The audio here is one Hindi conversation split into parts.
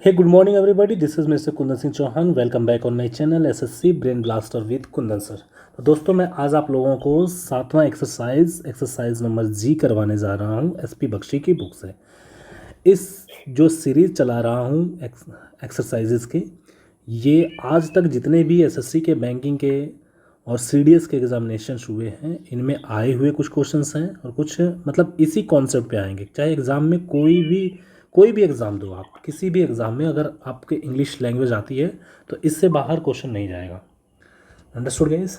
Hey, good morning, everybody. This is Mr. Kundan Singh Chauhan. Welcome back on my channel SSC brain blaster with Kundan sir. तो दोस्तों, मैं आज आप लोगों को 7वां एक्सरसाइज नंबर जी करवाने जा रहा हूँ एसपी बख्शी की बुक से. इस जो सीरीज़ चला रहा हूँ एक्सरसाइजेस के, ये आज तक जितने भी एसएससी के बैंकिंग के और सीडीएस के एग्जामिनेशन हुए हैं, इनमें आए हुए कुछ क्वेश्चंस हैं और कुछ मतलब इसी कॉन्सेप्ट पे आएंगे. चाहे एग्ज़ाम में कोई भी एग्ज़ाम दो, आप किसी भी एग्ज़ाम में अगर आपके इंग्लिश लैंग्वेज आती है तो इससे बाहर क्वेश्चन नहीं जाएगा. Understood guys?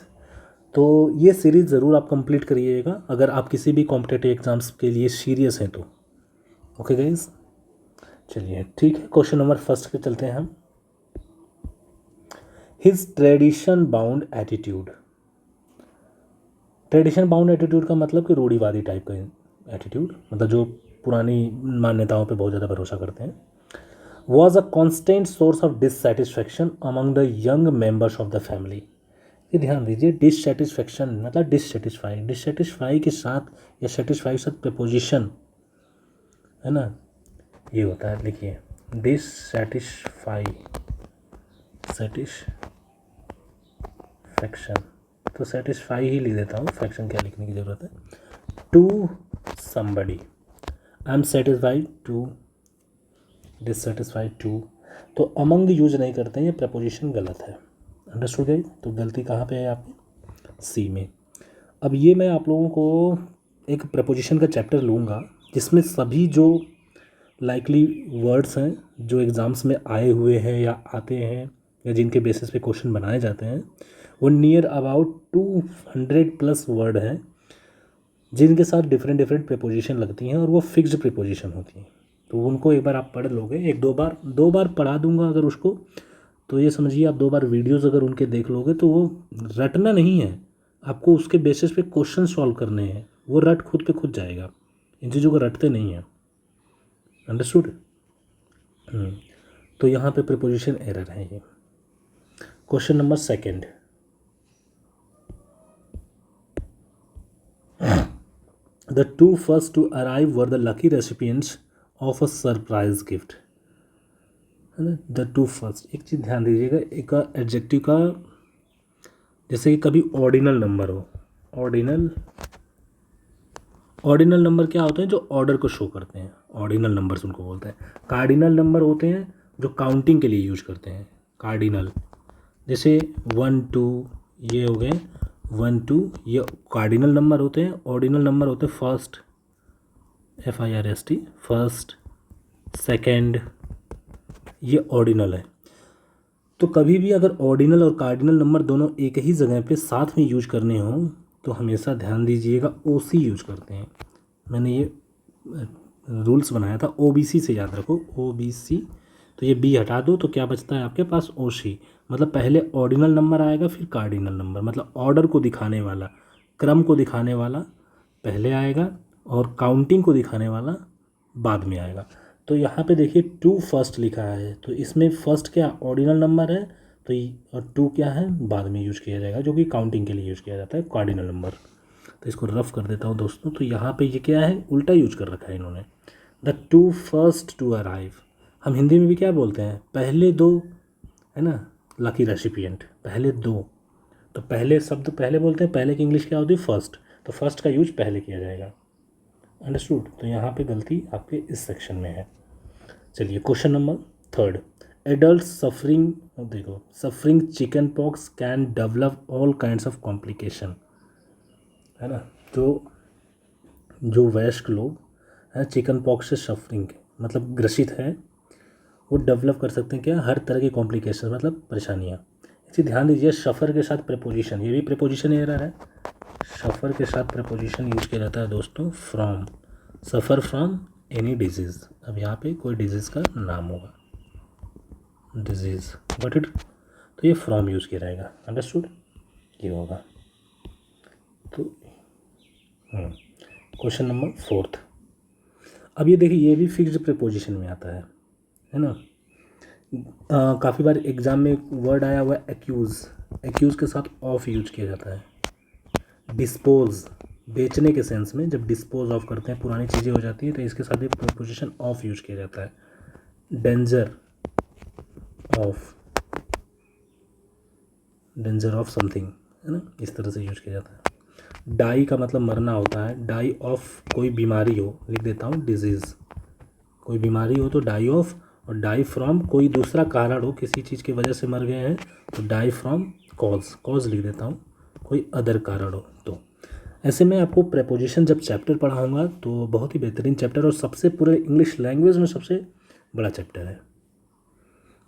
तो ये सीरीज़ ज़रूर आप कंप्लीट करिएगा अगर आप किसी भी कॉम्पिटेटिव एग्ज़ाम्स के लिए सीरियस हैं तो. ओके गाइस, चलिए ठीक है. क्वेश्चन नंबर फर्स्ट पे चलते हैं हम. His tradition bound attitude. Tradition bound attitude का मतलब कि रूढ़िवादी टाइप का एटीट्यूड, मतलब जो पुरानी मान्यताओं पे बहुत ज़्यादा भरोसा करते हैं. Was a constant source of dissatisfaction among the young members of the family. ये ध्यान दीजिए, डिससेटिस्फैक्शन मतलब डिससेटिस्फाई के साथ या सेटिस्फाई के साथ प्रपोजिशन है ना, ये होता है. लिखिए डिससेटिस्फाई, सेटिस्फैक्शन. तो सेटिस्फाई ही लिख देता हूँ, फैक्शन क्या लिखने की ज़रूरत है. To somebody, I am satisfied to, dissatisfied to. तो अमंग यूज नहीं करते हैं, ये प्रपोजिशन गलत है. Understood guys? तो गलती कहाँ पे है आपकी? सी में. अब ये मैं आप लोगों को एक प्रपोजिशन का चैप्टर लूँगा जिसमें सभी जो लाइकली वर्ड्स हैं जो एग्ज़ाम्स में आए हुए हैं या आते हैं या जिनके बेसिस पे क्वेश्चन बनाए जाते हैं, वो नियर अबाउट 200+ वर्ड हैं जिनके साथ डिफरेंट डिफरेंट प्रीपोजिशन लगती हैं और वो फिक्स्ड प्रीपोजिशन होती हैं. तो उनको एक बार आप पढ़ लोगे, एक दो बार पढ़ा दूंगा अगर उसको, तो ये समझिए आप 2 बार वीडियोस अगर उनके देख लोगे तो वो रटना नहीं है, आपको उसके बेसिस पे क्वेश्चन सॉल्व करने हैं. वो रट खुद पे खुद जाएगा. इन चीज़ों को रटते नहीं हैं. अंडरस्टूड? तो यहाँ पे प्रीपोजिशन एरर है ये. Question number second. The two first to arrive were the lucky recipients of a surprise gift. है ना? The two first. एक चीज़ ध्यान दीजिएगा, एक एडजेक्टिव का, जैसे कि कभी ऑर्डिनल नंबर हो. ऑर्डिनल नंबर क्या होते हैं? जो ऑर्डर को शो करते हैं, ऑर्डिनल नंबर्स उनको बोलते हैं. कार्डिनल नंबर होते हैं जो काउंटिंग के लिए यूज करते हैं. कार्डिनल जैसे 1 2, ये हो गए 1 2, ये कार्डिनल नंबर होते हैं. ऑर्डिनल नंबर होते हैं फर्स्ट, FIRST, फर्स्ट, सेकेंड, ये ऑर्डिनल है. तो कभी भी अगर ऑर्डिनल और कार्डिनल नंबर दोनों एक ही जगह पे साथ में यूज करने हों तो हमेशा ध्यान दीजिएगा OC यूज करते हैं. मैंने ये रूल्स बनाया था, OBC से याद रखो, OBC. तो ये B हटा दो तो क्या बचता है आपके पास? OC. मतलब पहले ऑर्डिनल नंबर आएगा फिर कार्डिनल नंबर, मतलब ऑर्डर को दिखाने वाला, क्रम को दिखाने वाला पहले आएगा और काउंटिंग को दिखाने वाला बाद में आएगा. तो यहाँ पे देखिए 2 फर्स्ट लिखा है, तो इसमें फर्स्ट क्या ऑर्डिनल नंबर है, तो और 2 क्या है बाद में यूज किया जाएगा, जो कि काउंटिंग के लिए यूज किया जाता है, कार्डिनल नंबर. तो इसको रफ कर देता हूँ दोस्तों. तो यहाँ पे ये क्या है? उल्टा यूज कर रखा है इन्होंने. The 2 first to arrive. हम हिंदी में भी क्या बोलते हैं? पहले दो, है ना, लकी रेसिपिएंट, पहले दो. तो पहले शब्द पहले बोलते हैं, पहले की इंग्लिश क्या होती है? फर्स्ट. तो फर्स्ट का यूज पहले किया जाएगा. अंडरस्टूड? तो यहाँ पे गलती आपके इस सेक्शन में है. चलिए question number third. Adult suffering, देखो, suffering chicken pox can develop all kinds of complication, है ना. तो जो वयस्क लोग हैं चिकन पॉक्स से सफरिंग मतलब ग्रसित है, वो डेवलप कर सकते हैं क्या? हर तरह की कॉम्प्लिकेशन मतलब परेशानियाँ. इसी ध्यान दीजिए, सफ़र के साथ प्रीपोजिशन, ये भी प्रीपोजिशन एरर है. सफ़र के साथ प्रीपोजिशन यूज किया जाता है दोस्तों, from. Suffer from any disease. अब यहाँ पे कोई डिजीज़ का नाम होगा, डिजीज़, बट इट, तो ये फ्रॉम यूज़ किया जाएगा. अंडरस्टूड? ये होगा. तो क्वेश्चन नंबर फोर्थ. अब ये देखिए, ये भी फिक्स्ड प्रीपोजिशन में आता है ना. काफ़ी बार एग्जाम में वर्ड आया हुआ है एक्यूज़. एक्यूज़ के साथ ऑफ यूज किया जाता है. डिस्पोज, बेचने के सेंस में जब डिस्पोज ऑफ करते हैं, पुरानी चीज़ें हो जाती है, तो इसके साथ भी प्रीपोजिशन ऑफ यूज किया जाता है. Danger, of, danger of something, है ना, इस तरह से यूज किया जाता है। डाई का मतलब मरना होता है, डाई ऑफ कोई बीमारी हो, लिख देता हूँ डिजीज़, कोई बीमारी हो तो डाई ऑफ, और डाई फ्रॉम कोई दूसरा कारण हो, किसी चीज़ की वजह से मर गए हैं तो डाई फ्रॉम कॉज, कॉज लिख देता हूँ, कोई अदर कारण हो तो। ऐसे में आपको प्रेपोजिशन जब चैप्टर पढ़ाऊँगा तो बहुत ही बेहतरीन चैप्टर और सबसे पूरे इंग्लिश लैंग्वेज में सबसे बड़ा चैप्टर है,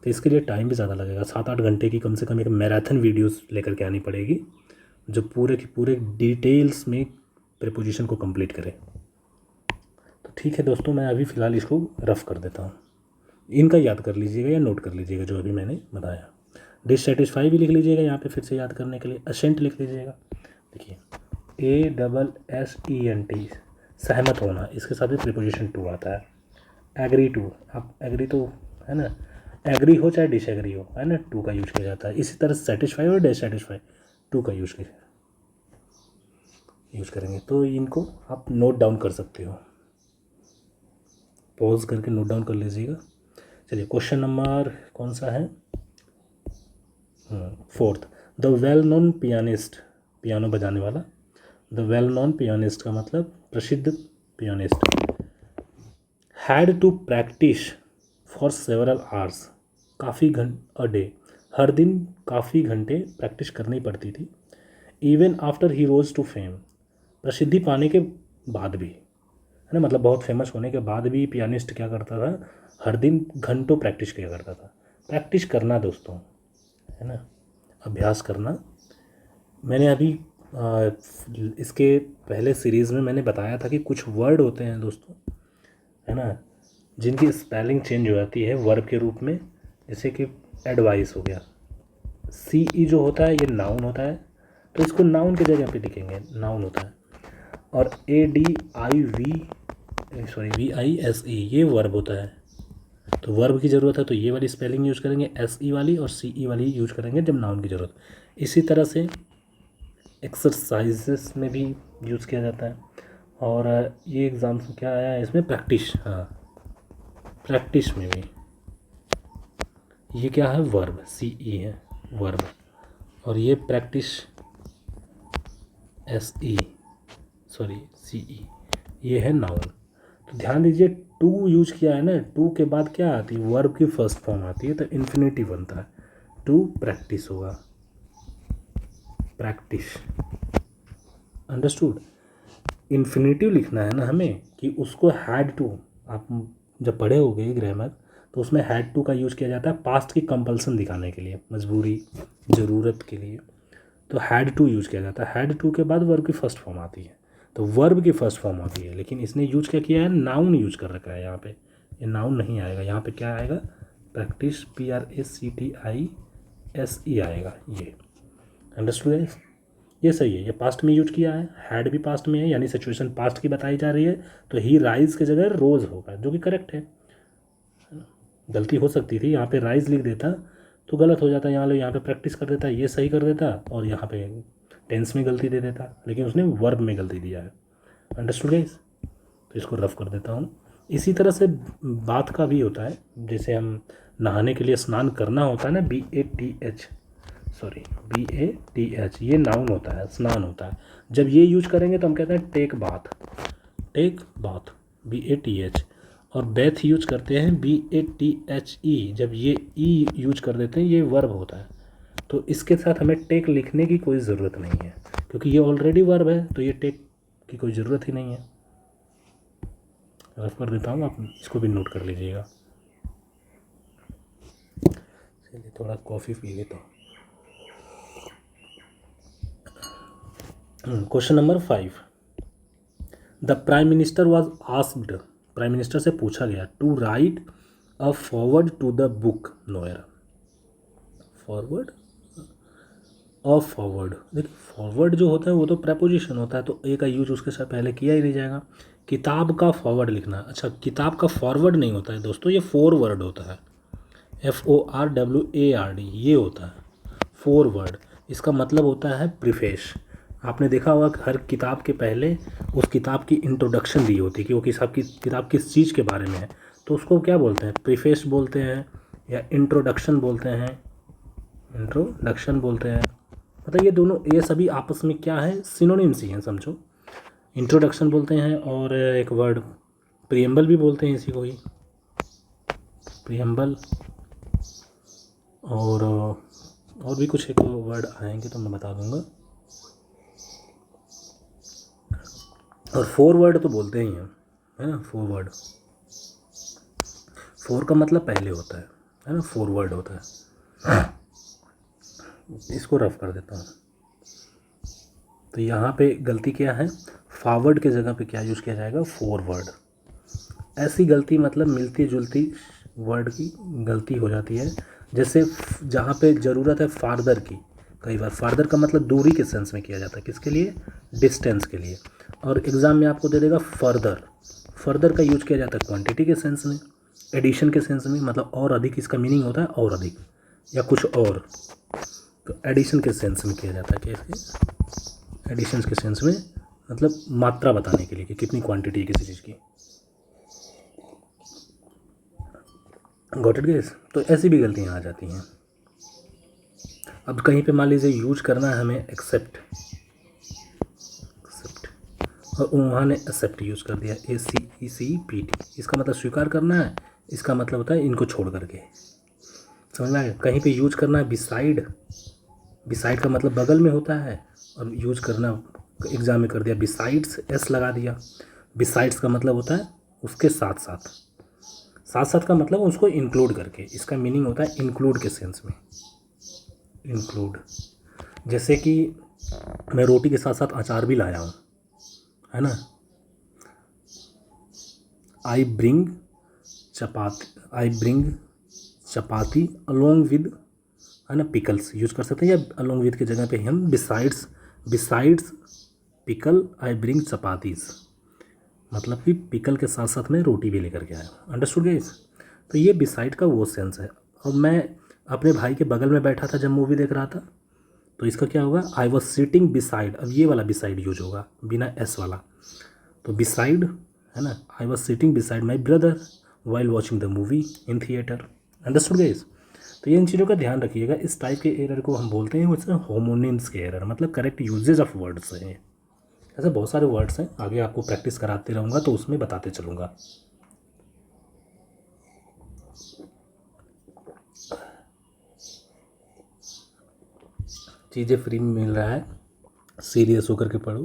तो इसके लिए टाइम भी ज़्यादा लगेगा, 7-8 घंटे की कम से कम एक मैराथन वीडियोस लेकर के आनी पड़ेगी जो पूरे के पूरे डिटेल्स में प्रेपोजिशन को कंप्लीट करे। तो ठीक है दोस्तों, मैं अभी फ़िलहाल इसको रफ़ कर देता हूँ, इनका याद कर लीजिएगा या नोट कर लीजिएगा जो अभी मैंने बताया। डिससेटिस्फाई भी लिख लीजिएगा यहाँ पे फिर से याद करने के लिए, असेंट लिख लीजिएगा। देखिए ASSENT, सहमत होना, इसके साथ भी प्रीपोजिशन टू आता है। एग्री टू, आप एग्री तो है ना, एग्री हो चाहे डिसएग्री हो, है ना, टू का यूज किया जाता है। इसी तरह सेटिस्फाई और डिससेटिस्फाई टू का यूज करेंगे। तो इनको आप नोट डाउन कर सकते हो, पॉज करके नोट डाउन कर लीजिएगा। चलिए क्वेश्चन नंबर कौन सा है, 4th। The well known pianist, piano बजाने वाला, द वेल नोन पियानिस्ट का मतलब प्रसिद्ध pianist, had to practice for several hours, काफ़ी घंटे अ डे, हर दिन काफ़ी घंटे प्रैक्टिस करनी पड़ती थी। Even after he rose to fame, प्रसिद्धि पाने के बाद भी, है ना, मतलब बहुत फेमस होने के बाद भी पियानिस्ट क्या करता था, हर दिन घंटों प्रैक्टिस किया करता था। प्रैक्टिस करना दोस्तों, है ना, अभ्यास करना। मैंने अभी इसके पहले सीरीज़ में मैंने बताया था कि कुछ वर्ड होते हैं दोस्तों, है ना, जिनकी स्पेलिंग चेंज हो जाती है वर्ब के रूप में, जैसे कि एडवाइस हो गया, CE जो होता है ये नाउन होता है, तो इसको नाउन की जगह पे लिखेंगे, नाउन होता है। और VISE ये वर्ब होता है, तो वर्ब की ज़रूरत है तो ये वाली स्पेलिंग यूज करेंगे, SE वाली, और CE वाली यूज करेंगे जब नाउन की ज़रूरत। इसी तरह से एक्सरसाइजेस में भी यूज़ किया जाता है। और ये एग्ज़ाम में क्या आया है इसमें, प्रैक्टिस, हाँ प्रैक्टिस में भी ये क्या है, वर्ब, CE है वर्ब, और ये प्रैक्टिस CE ये है नाउन। तो ध्यान दीजिए टू यूज किया है ना, टू के बाद क्या आती है, वर्ब की फर्स्ट फॉर्म आती है, तो इन्फिनेटिव बनता है, टू प्रैक्टिस होगा, प्रैक्टिस, अंडरस्टूड। इन्फिनेटिव लिखना है ना हमें कि उसको हैड टू, आप जब पढ़े होगे ग्रामर तो उसमें हैड टू का यूज़ किया जाता है पास्ट की कंपल्सन दिखाने के लिए, मजबूरी, ज़रूरत के लिए, तो हैड टू यूज़ किया जाता है। हैड टू के बाद वर्ब की फर्स्ट फॉर्म आती है, तो वर्ब की फर्स्ट फॉर्म आती है, लेकिन इसने यूज क्या किया है, नाउन यूज कर रखा है यहाँ पे, ये नाउन नहीं आएगा, यहाँ पे क्या आएगा, प्रैक्टिस, PRACTISE आएगा, ये अंडरस्टूड है। ये सही है, ये पास्ट में यूज किया है, हैड भी पास्ट में है, यानी सिचुएशन पास्ट की बताई जा रही है, तो ही राइज की जगह रोज होगा, जो कि करेक्ट है। गलती हो सकती थी, यहाँ पे राइज लिख देता तो गलत हो जाता, यहाँ पे प्रैक्टिस कर देता, ये सही कर देता, और यहाँ पे टेंस में गलती दे देता, लेकिन उसने वर्ब में गलती दिया है, अंडरस्टूड गाइस। तो इसको रफ कर देता हूँ। इसी तरह से बात का भी होता है, जैसे हम नहाने के लिए स्नान करना होता है ना, BATH, ये नाउन होता है, स्नान होता है। जब ये यूज करेंगे तो हम कहते हैं टेक बाथ, BATH, और बेथ यूज करते हैं BATHE, जब ये ई यूज कर देते हैं ये वर्ब होता है, तो इसके साथ हमें टेक लिखने की कोई ज़रूरत नहीं है, क्योंकि ये ऑलरेडी वर्ब है, तो ये टेक की कोई ज़रूरत ही नहीं है। रफ कर देता हूँ, आप इसको भी नोट कर लीजिएगा। चलिए थोड़ा कॉफ़ी पी लेता हूँ। Question number 5। The prime minister was asked, prime minister से पूछा गया, to write a foreword to the book नोएरा। फॉरवर्ड, देखिए फॉरवर्ड जो होता है वो तो प्रेपोजिशन होता है, तो ए का यूज उसके साथ पहले किया ही नहीं जाएगा। किताब का फॉरवर्ड लिखना, अच्छा किताब का फॉरवर्ड नहीं होता है दोस्तों, ये फॉरवर्ड होता है, FORWARD, ये होता है फॉरवर्ड। इसका मतलब होता है प्रीफेस। आपने देखा होगा कि हर किताब के पहले उस किताब की इंट्रोडक्शन दी होती है कि वो किताब किस चीज़ के बारे में है, तो उसको क्या बोलते हैं, प्रीफेस बोलते हैं, या इंट्रोडक्शन बोलते हैं, इंट्रोडक्शन बोलते हैं। मतलब ये दोनों, ये सभी आपस में क्या है, सिनोनिम्स ही हैं समझो। इंट्रोडक्शन बोलते हैं और एक वर्ड प्रीएम्बल भी बोलते हैं इसी को ही, प्रीएम्बल। और भी कुछ एक वर्ड आएंगे तो मैं बता दूंगा। और फॉरवर्ड तो बोलते ही हैं, है ना, फॉरवर्ड। फोर का मतलब पहले होता है ना, फॉरवर्ड होता है। इसको रफ कर देता हूँ। तो यहाँ पे गलती क्या है, फॉरवर्ड के जगह पे क्या यूज़ किया जाएगा, फॉरवर्ड। ऐसी गलती मतलब मिलती जुलती वर्ड की गलती हो जाती है। जैसे जहाँ पे ज़रूरत है फार्दर की, कई बार फार्दर का मतलब दूरी के सेंस में किया जाता है, किसके लिए, डिस्टेंस के लिए। और एग्ज़ाम में आपको दे देगा फर्दर, फर्दर का यूज किया जाता है क्वांटिटी के सेंस में, एडिशन के सेंस में, मतलब और अधिक, इसका मीनिंग होता है और अधिक या कुछ और। तो एडिशन के सेंस में किया जाता है, कैसे, एडिशन के सेंस में, मतलब मात्रा बताने के लिए कि कितनी क्वांटिटी है किसी चीज़ की। Got it guys. तो ऐसी भी गलतियाँ आ जाती हैं। अब कहीं पे मान लीजिए यूज करना है हमें एक्सेप्ट, और वहाँ ने एक्सेप्ट यूज़ कर दिया, ACEPT, इसका मतलब स्वीकार करना है, इसका मतलब होता है इनको छोड़ करके, समझ में आया। कहीं पे यूज करना है बिसाइड, बिसाइड का मतलब बगल में होता है, और यूज करना एग्जाम में कर दिया बिसाइड्स, S लगा दिया। बिसाइड्स का मतलब होता है उसके साथ साथ, साथ साथ का मतलब उसको इंक्लूड करके, इसका मीनिंग होता है इंक्लूड के सेंस में, इंक्लूड। जैसे कि मैं रोटी के साथ साथ अचार भी लाया हूँ, है ना, I bring chapati along with, है ना, पिकल्स यूज कर सकते हैं, या अलोंग विद की जगह पे हम besides pickle I bring chapatis, मतलब कि पिकल के साथ साथ मैं रोटी भी लेकर के आया। Understood guys. तो ये बिसाइड का वो सेंस है। अब मैं अपने भाई के बगल में बैठा था जब मूवी देख रहा था, तो इसका क्या होगा, आई वॉज सिटिंग बिसाइड, अब ये वाला बिसाइड यूज होगा बिना S वाला, तो बिसाइड, है ना, I was sitting beside my brother while watching the movie in theatre. Understood guys. तो इन चीज़ों का ध्यान रखिएगा। इस टाइप के एरर को हम बोलते हैं उससे होमोनिम्स के एरर, मतलब करेक्ट यूजेज ऑफ वर्ड्स हैं। ऐसे बहुत सारे वर्ड्स हैं, आगे आपको प्रैक्टिस कराते रहूँगा तो उसमें बताते चलूँगा। चीज़ें फ्री में मिल रहा है, सीरियस होकर के पढ़ो,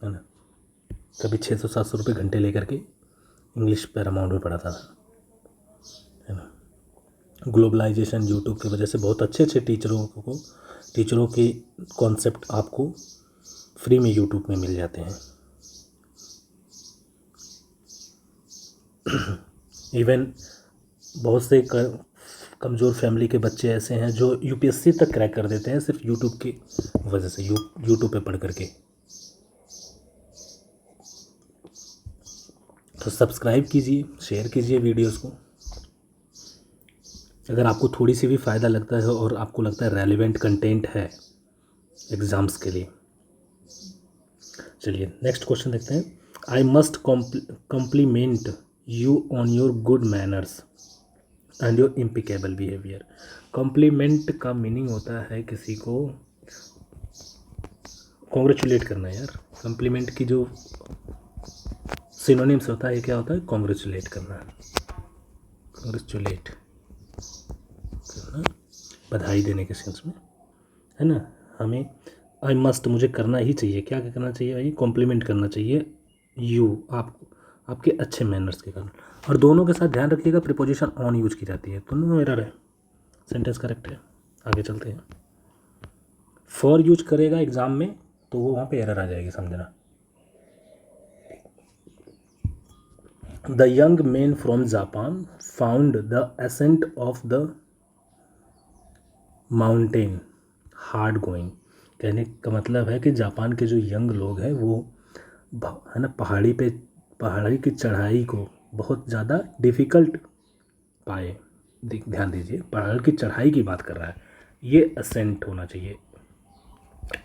है ना। कभी 600-700 रुपये घंटे लेकर के इंग्लिश पैरामाउंट में पढ़ाता था, है ना। ग्लोबलाइजेशन यूट्यूब की वजह से बहुत अच्छे अच्छे टीचरों के कॉन्सेप्ट आपको फ्री में यूट्यूब में मिल जाते हैं। इवन बहुत से कमज़ोर फैमिली के बच्चे ऐसे हैं जो UPSC तक क्रैक कर देते हैं सिर्फ यूट्यूब की वजह से, यूट्यूब पे पढ़ करके। तो सब्सक्राइब कीजिए, शेयर कीजिए वीडियोस को, अगर आपको थोड़ी सी भी फ़ायदा लगता है और आपको लगता है रेलिवेंट कंटेंट है एग्ज़ाम्स के लिए। चलिए नेक्स्ट क्वेश्चन देखते हैं। I must compliment you on your good manners and your impeccable behaviour. Compliment का मीनिंग होता है किसी को कॉन्ग्रेचुलेट करना। यार कॉम्प्लीमेंट की जो सिनोनिम्स होता है ये क्या होता है, कॉन्ग्रेचुलेट करना, कॉन्ग्रेचुलेट करना, बधाई देने के सेंस में, है ना। हमें आई मस्ट, मुझे करना ही चाहिए, क्या करना चाहिए भाई, कॉम्प्लीमेंट करना चाहिए यू, आपके अच्छे मैनर्स के कारण। और दोनों के साथ ध्यान रखिएगा प्रीपोजिशन ऑन यूज की जाती है, दोनों एरर है, सेंटेंस करेक्ट है। आगे चलते हैं। फॉर यूज करेगा एग्जाम में तो वो वहाँ पे एरर आ जाएगी, समझना। The young man from Japan found the ascent of the mountain hard going. कहने का मतलब है कि जापान के जो यंग लोग हैं वो, है ना, पहाड़ी की चढ़ाई को बहुत ज़्यादा डिफ़िकल्ट पाए। ध्यान दीजिए, पहाड़ की चढ़ाई की बात कर रहा है, ये असेंट होना चाहिए,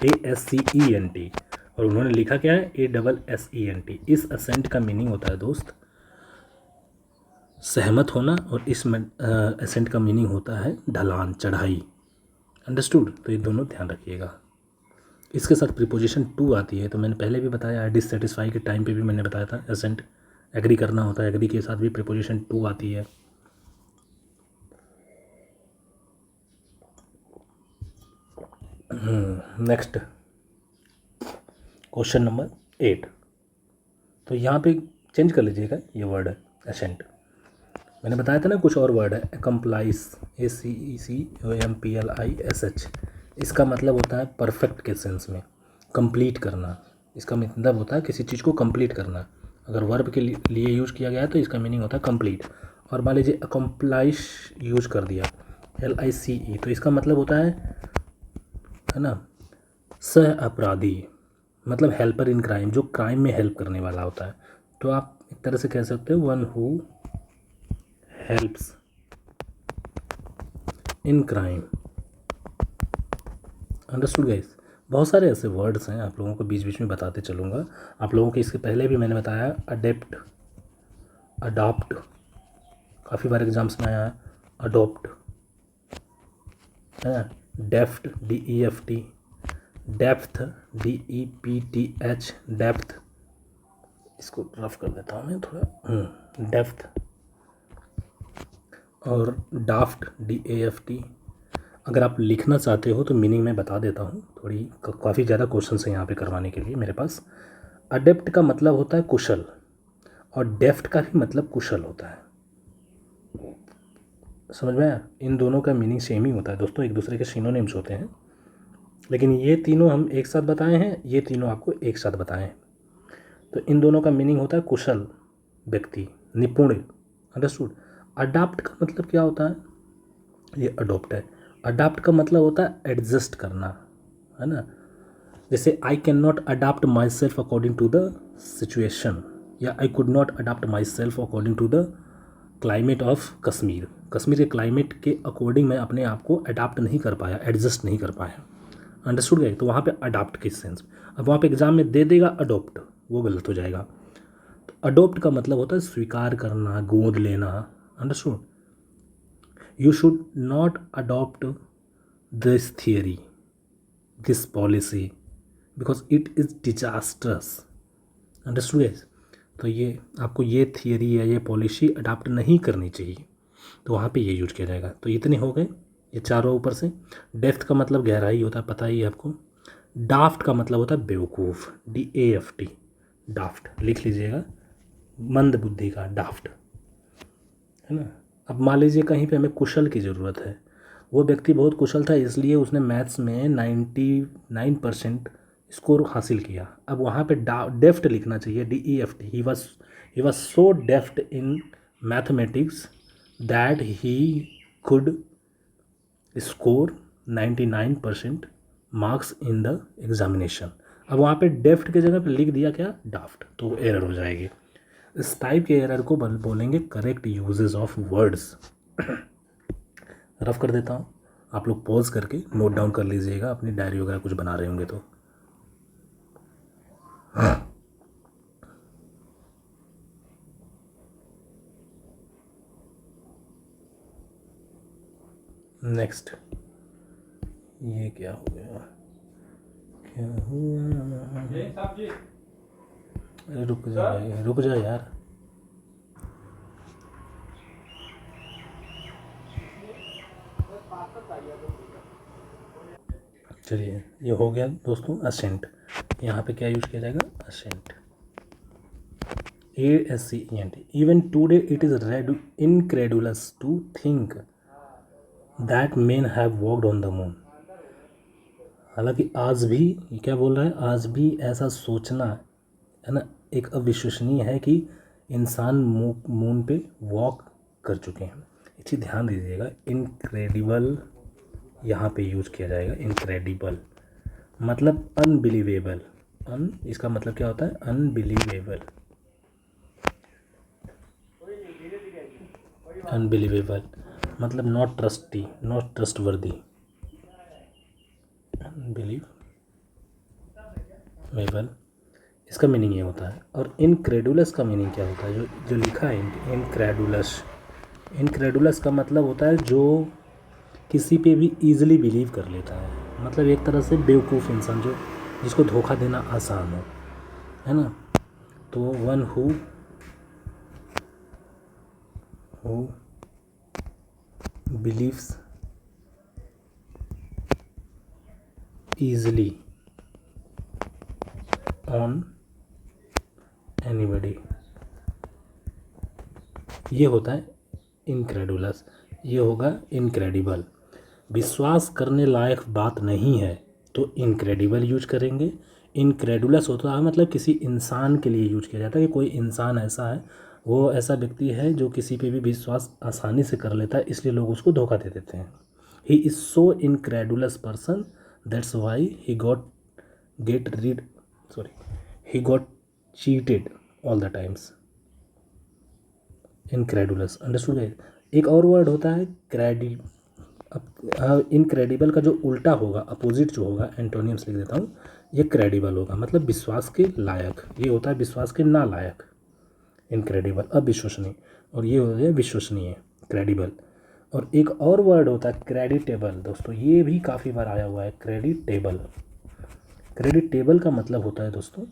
ASCENT, और उन्होंने लिखा क्या है, ASSENT। इस असेंट का मीनिंग होता है दोस्त सहमत होना, और इस एसेंट का मीनिंग होता है ढलान, चढ़ाई। अंडरस्टूड? तो ये दोनों ध्यान रखिएगा। इसके साथ प्रीपोजिशन टू आती है, तो मैंने पहले भी बताया है, डिससेटिस्फाई के टाइम पे भी मैंने बताया था एसेंट एग्री करना होता है, एग्री के साथ भी प्रीपोजिशन टू आती है। Next question number 8। तो यहाँ पे चेंज कर लीजिएगा, ये वर्ड है एसेंट। मैंने बताया था ना कुछ और वर्ड है, कंप्लाइस, ACECOMPLISH। इसका मतलब होता है परफेक्ट के सेंस में, कंप्लीट करना। इसका मतलब होता है किसी चीज़ को कंप्लीट करना। अगर वर्ब के लिए यूज़ किया गया है तो इसका मीनिंग होता है कंप्लीट। और मान लीजिए अकम्प्लाइश यूज कर दिया, LICE, तो इसका मतलब होता है ना सह अपराधी, मतलब हेल्पर इन क्राइम, जो क्राइम में हेल्प करने वाला होता है। तो आप एक तरह से कह सकते हो one who helps in crime. Understood guys? बहुत सारे ऐसे वर्ड्स हैं, आप लोगों को बीच बीच में बताते चलूँगा। आप लोगों को इसके पहले भी मैंने बताया, अडेप्ट, अडॉप्ट, काफ़ी बार एग्जाम्स में आया है, अडोप्ट है, डेफ्ट, DEFT, डेप्थ, DEPTH, डेप्थ, इसको रफ कर देता हूँ मैं थोड़ा, डेप्थ, और डाफ्ट, DAFT। अगर आप लिखना चाहते हो तो मीनिंग मैं बता देता हूँ, थोड़ी काफ़ी ज़्यादा क्वेश्चन हैं यहाँ पे करवाने के लिए मेरे पास। अडेप्ट का मतलब होता है कुशल, और डेफ्ट का भी मतलब कुशल होता है। समझ में आया? इन दोनों का मीनिंग सेम ही होता है दोस्तों, एक दूसरे के सिनोनिम्स होते हैं, लेकिन ये तीनों हम एक साथ बताए हैं, ये तीनों आपको एक साथ बताए हैं। तो इन दोनों का मीनिंग होता है कुशल व्यक्ति, निपुण। अंडरस्टूड? अडाप्ट का मतलब क्या होता है? ये अडोप्ट है। अडाप्ट का मतलब होता है एडजस्ट करना, है ना। जैसे I can not adapt my self according to the situation, या I could not adapt my self according to the climate of Kashmir. Kashmir के क्लाइमेट के अकॉर्डिंग मैं अपने आप को अडाप्ट नहीं कर पाया, एडजस्ट नहीं कर पाया। अंडरस्टूड गए? तो वहाँ पे अडाप्ट के सेंस। अब वहाँ पे एग्जाम में दे देगा अडोप्ट, वो गलत हो जाएगा। तो अडोप्ट का मतलब होता है स्वीकार करना, गोद लेना। Understood? You should not adopt this theory, this policy, because it is disasters. Understood guys? तो ये आपको ये थियरी या ये पॉलिसी अडॉप्ट नहीं करनी चाहिए, तो वहाँ पे ये यूज किया जाएगा। तो इतने हो गए ये चारों ऊपर से। डेप्थ का मतलब गहराई होता है, पता ही है आपको। डाफ्ट का मतलब होता है बेवकूफ़, DAFT, डाफ्ट लिख लीजिएगा, मंद बुद्धि का डाफ्ट, है ना। अब मान लीजिए कहीं पे हमें कुशल की ज़रूरत है, वो व्यक्ति बहुत कुशल था इसलिए उसने मैथ्स में 99% स्कोर हासिल किया। अब वहाँ पे डेफ्ट लिखना चाहिए, DEFT। He was so deft in mathematics that he could score 99% marks in the examination. अब वहाँ पे डेफ्ट के जगह पे लिख दिया क्या, डाफ्ट, तो वो एरर हो जाएगी। इस टाइप के एरर को बोलेंगे correct uses of words. Rough कर देता हूँ, आप लोग पॉज करके नोट डाउन कर लीजिएगा, अपनी डायरी वगैरह कुछ बना रहे होंगे तो। नेक्स्ट, ये क्या हो गया, क्या हुआ? अरे रुक जा भाई, रुक जा यार। चलिए, ये हो गया दोस्तों असेंट। यहाँ पे क्या यूज किया जाएगा, ascent, ASCENT। Even today it is incredulous to think that men have walked on the moon. हालांकि आज भी, ये क्या बोल रहा है, आज भी ऐसा सोचना, है ना, एक अविश्वसनीय है कि इंसान मून पे वॉक कर चुके हैं। ये चीज़ ध्यान दीजिएगा, इनक्रेडिबल यहाँ पे यूज किया जाएगा। इनक्रेडिबल मतलब अनबिलीवेबल, इसका मतलब क्या होता है, अनबिलीवेबल, अनबिलीवेबल मतलब not trustee, not trustworthy, unbelievable, इसका मीनिंग ये होता है। और इनक्रेडुलस का मीनिंग क्या होता है, जो जो लिखा है इनक्रेडुलस, इनक्रेडुलस का मतलब होता है जो किसी पे भी ईजिली बिलीव कर लेता है, मतलब एक तरह से बेवकूफ़ इंसान, जो जिसको धोखा देना आसान हो, है ना। तो one who believes easily on anybody, ये होता है इनक्रेडुलस। ये होगा इनक्रेडिबल। विश्वास करने लायक बात नहीं है तो इनक्रेडिबल यूज करेंगे। इनक्रेडुलस होता है मतलब किसी इंसान के लिए यूज किया जाता है कि कोई इंसान ऐसा है, वो ऐसा व्यक्ति है जो किसी पे भी विश्वास आसानी से कर लेता है, इसलिए लोग उसको धोखा दे देते हैं। He is so incredulous person that's why he got cheated all the times. Incredulous, understood guys. एक और वर्ड होता है क्रेडिट। अब इनक्रेडिबल का जो उल्टा होगा, अपोजिट जो होगा, एंटोनियम्स लिख देता हूँ, ये क्रेडिबल होगा, मतलब विश्वास के लायक। ये होता है विश्वास के ना लायक, इनक्रेडिबल, अविश्वसनीय। और ये हो गया विश्वसनीय, क्रेडिबल। और एक और वर्ड होता है क्रेडिटेबल। दोस्तों ये भी काफ़ी बार आया हुआ है, क्रेडिटेबल। क्रेडिटेबल का मतलब होता है दोस्तों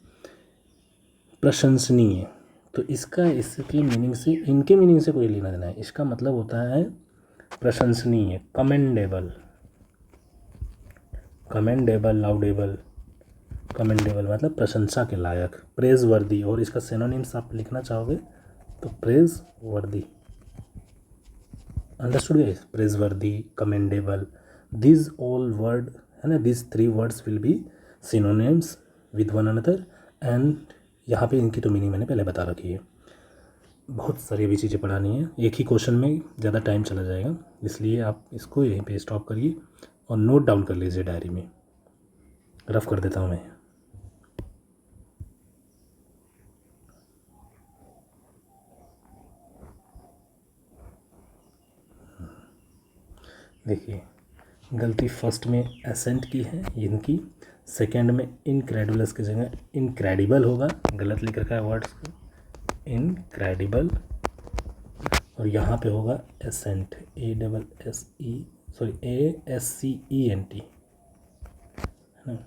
प्रशंसनीय। तो इसका इसकी मीनिंग से, इनके मीनिंग से कोई लेना देना है। इसका मतलब होता है प्रशंसनीय, कमेंडेबल। कमेंडेबल, लाउडेबल, कमेंडेबल मतलब प्रशंसा के लायक, प्रेज वर्दी। और इसका सिनोनिम्स आप लिखना चाहोगे तो प्रेज वर्दी, अंडरस्टूड गाइस। प्रेज वर्दी, कमेंडेबल, दिस ऑल वर्ड है ना, this 3 words will be synonyms with one another. And यहाँ पे इनकी तो मीनिंग मैंने पहले बता रखी है। बहुत सारी अभी चीज़ें पढ़ानी है, एक ही क्वेश्चन में ज़्यादा टाइम चला जाएगा, इसलिए आप इसको यहीं पे स्टॉप करिए और नोट डाउन कर लीजिए डायरी में। रफ कर देता हूँ मैं। देखिए, गलती फर्स्ट में एसेंट की है इनकी, सेकंड में इनक्रेडुलस की जगह इनक्रेडिबल होगा, गलत लिख रखा है वर्ड्स को, इनक्रेडिबल। और यहाँ पे होगा एसेंट, ASCENT, है ना।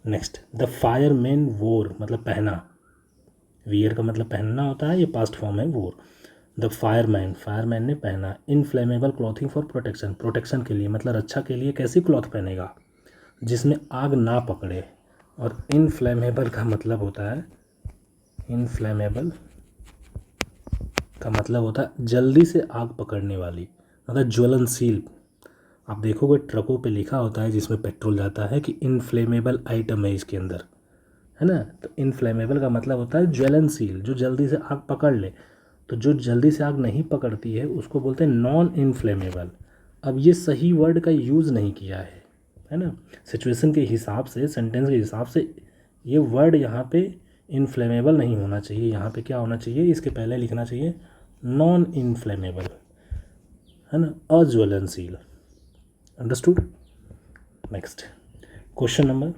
नेक्स्ट, द फायरमैन वोर मतलब पहना, वियर का मतलब पहनना होता है, ये पास्ट फॉर्म है वोर। द फायरमैन ने पहना। Inflammable clothing for protection, protection के लिए मतलब रक्षा के लिए कैसी क्लॉथ पहनेगा जिसमें आग ना पकड़े। और इनफ्लेमेबल का मतलब होता है, इनफ्लेमेबल का मतलब होता है जल्दी से आग पकड़ने वाली, मतलब ज्वलनशील। आप देखोगे ट्रकों पे लिखा होता है जिसमें पेट्रोल जाता है कि इनफ्लेमेबल आइटम है इसके अंदर, है ना। तो इनफ्लेमेबल का मतलब होता है ज्वलनशील, जो जल्दी से आग पकड़ ले। तो जो जल्दी से आग नहीं पकड़ती है उसको बोलते हैं नॉन इनफ्लेमेबल। अब ये सही वर्ड का यूज़ नहीं किया है ना। सिचुएशन के हिसाब से, सेंटेंस के हिसाब से ये वर्ड यहाँ पे इनफ्लेमेबल नहीं होना चाहिए। यहाँ पे क्या होना चाहिए, इसके पहले लिखना चाहिए नॉन इनफ्लेमेबल, है ना, अज्वलनशील। Understood. Next question number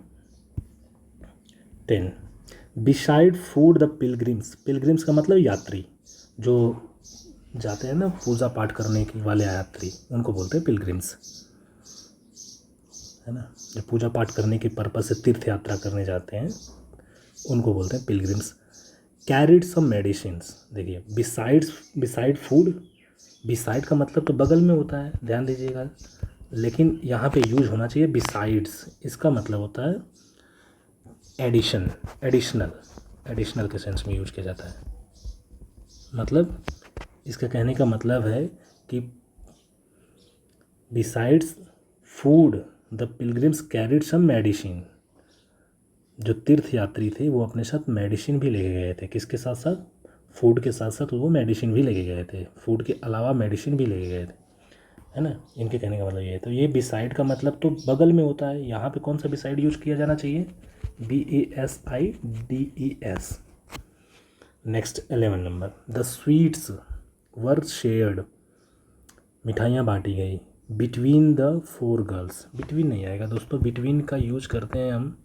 10, beside food the pilgrims. Pilgrims का मतलब यात्री, जो जाते हैं ना पूजा पाठ करने के वाले यात्री, उनको बोलते हैं पिलग्रिम्स, है ना। जो पूजा पाठ करने के पर्पज से तीर्थ यात्रा करने जाते हैं उनको बोलते हैं पिलग्रिम्स। कैरिड सम मेडिसिन्स। देखिए, बिसाइड फूड, बिसाइड का मतलब तो बगल में होता है, ध्यान दीजिएगा, लेकिन यहाँ पे यूज होना चाहिए बिसाइड्स। इसका मतलब होता है एडिशन, एडिशनल के सेंस में यूज किया जाता है। मतलब इसका कहने का मतलब है कि besides food the pilgrims carried some medicine. जो तीर्थ यात्री थे वो अपने साथ मेडिसिन भी लेके गए थे। किसके साथ साथ, फूड के साथ साथ वो मेडिसिन भी लेके गए थे, फूड के अलावा मेडिसिन भी लेके गए थे, है ना। इनके कहने का मतलब ये है। तो ये बिसाइड का मतलब तो बगल में होता है। यहाँ पे कौन सा बिसाइड यूज किया जाना चाहिए, BASIDES। Next 11 number, the sweets were shared, मिठाइयाँ बांटी गई बिटवीन द 4 गर्ल्स। बिटवीन नहीं आएगा दोस्तों, बिटवीन का यूज करते हैं हम,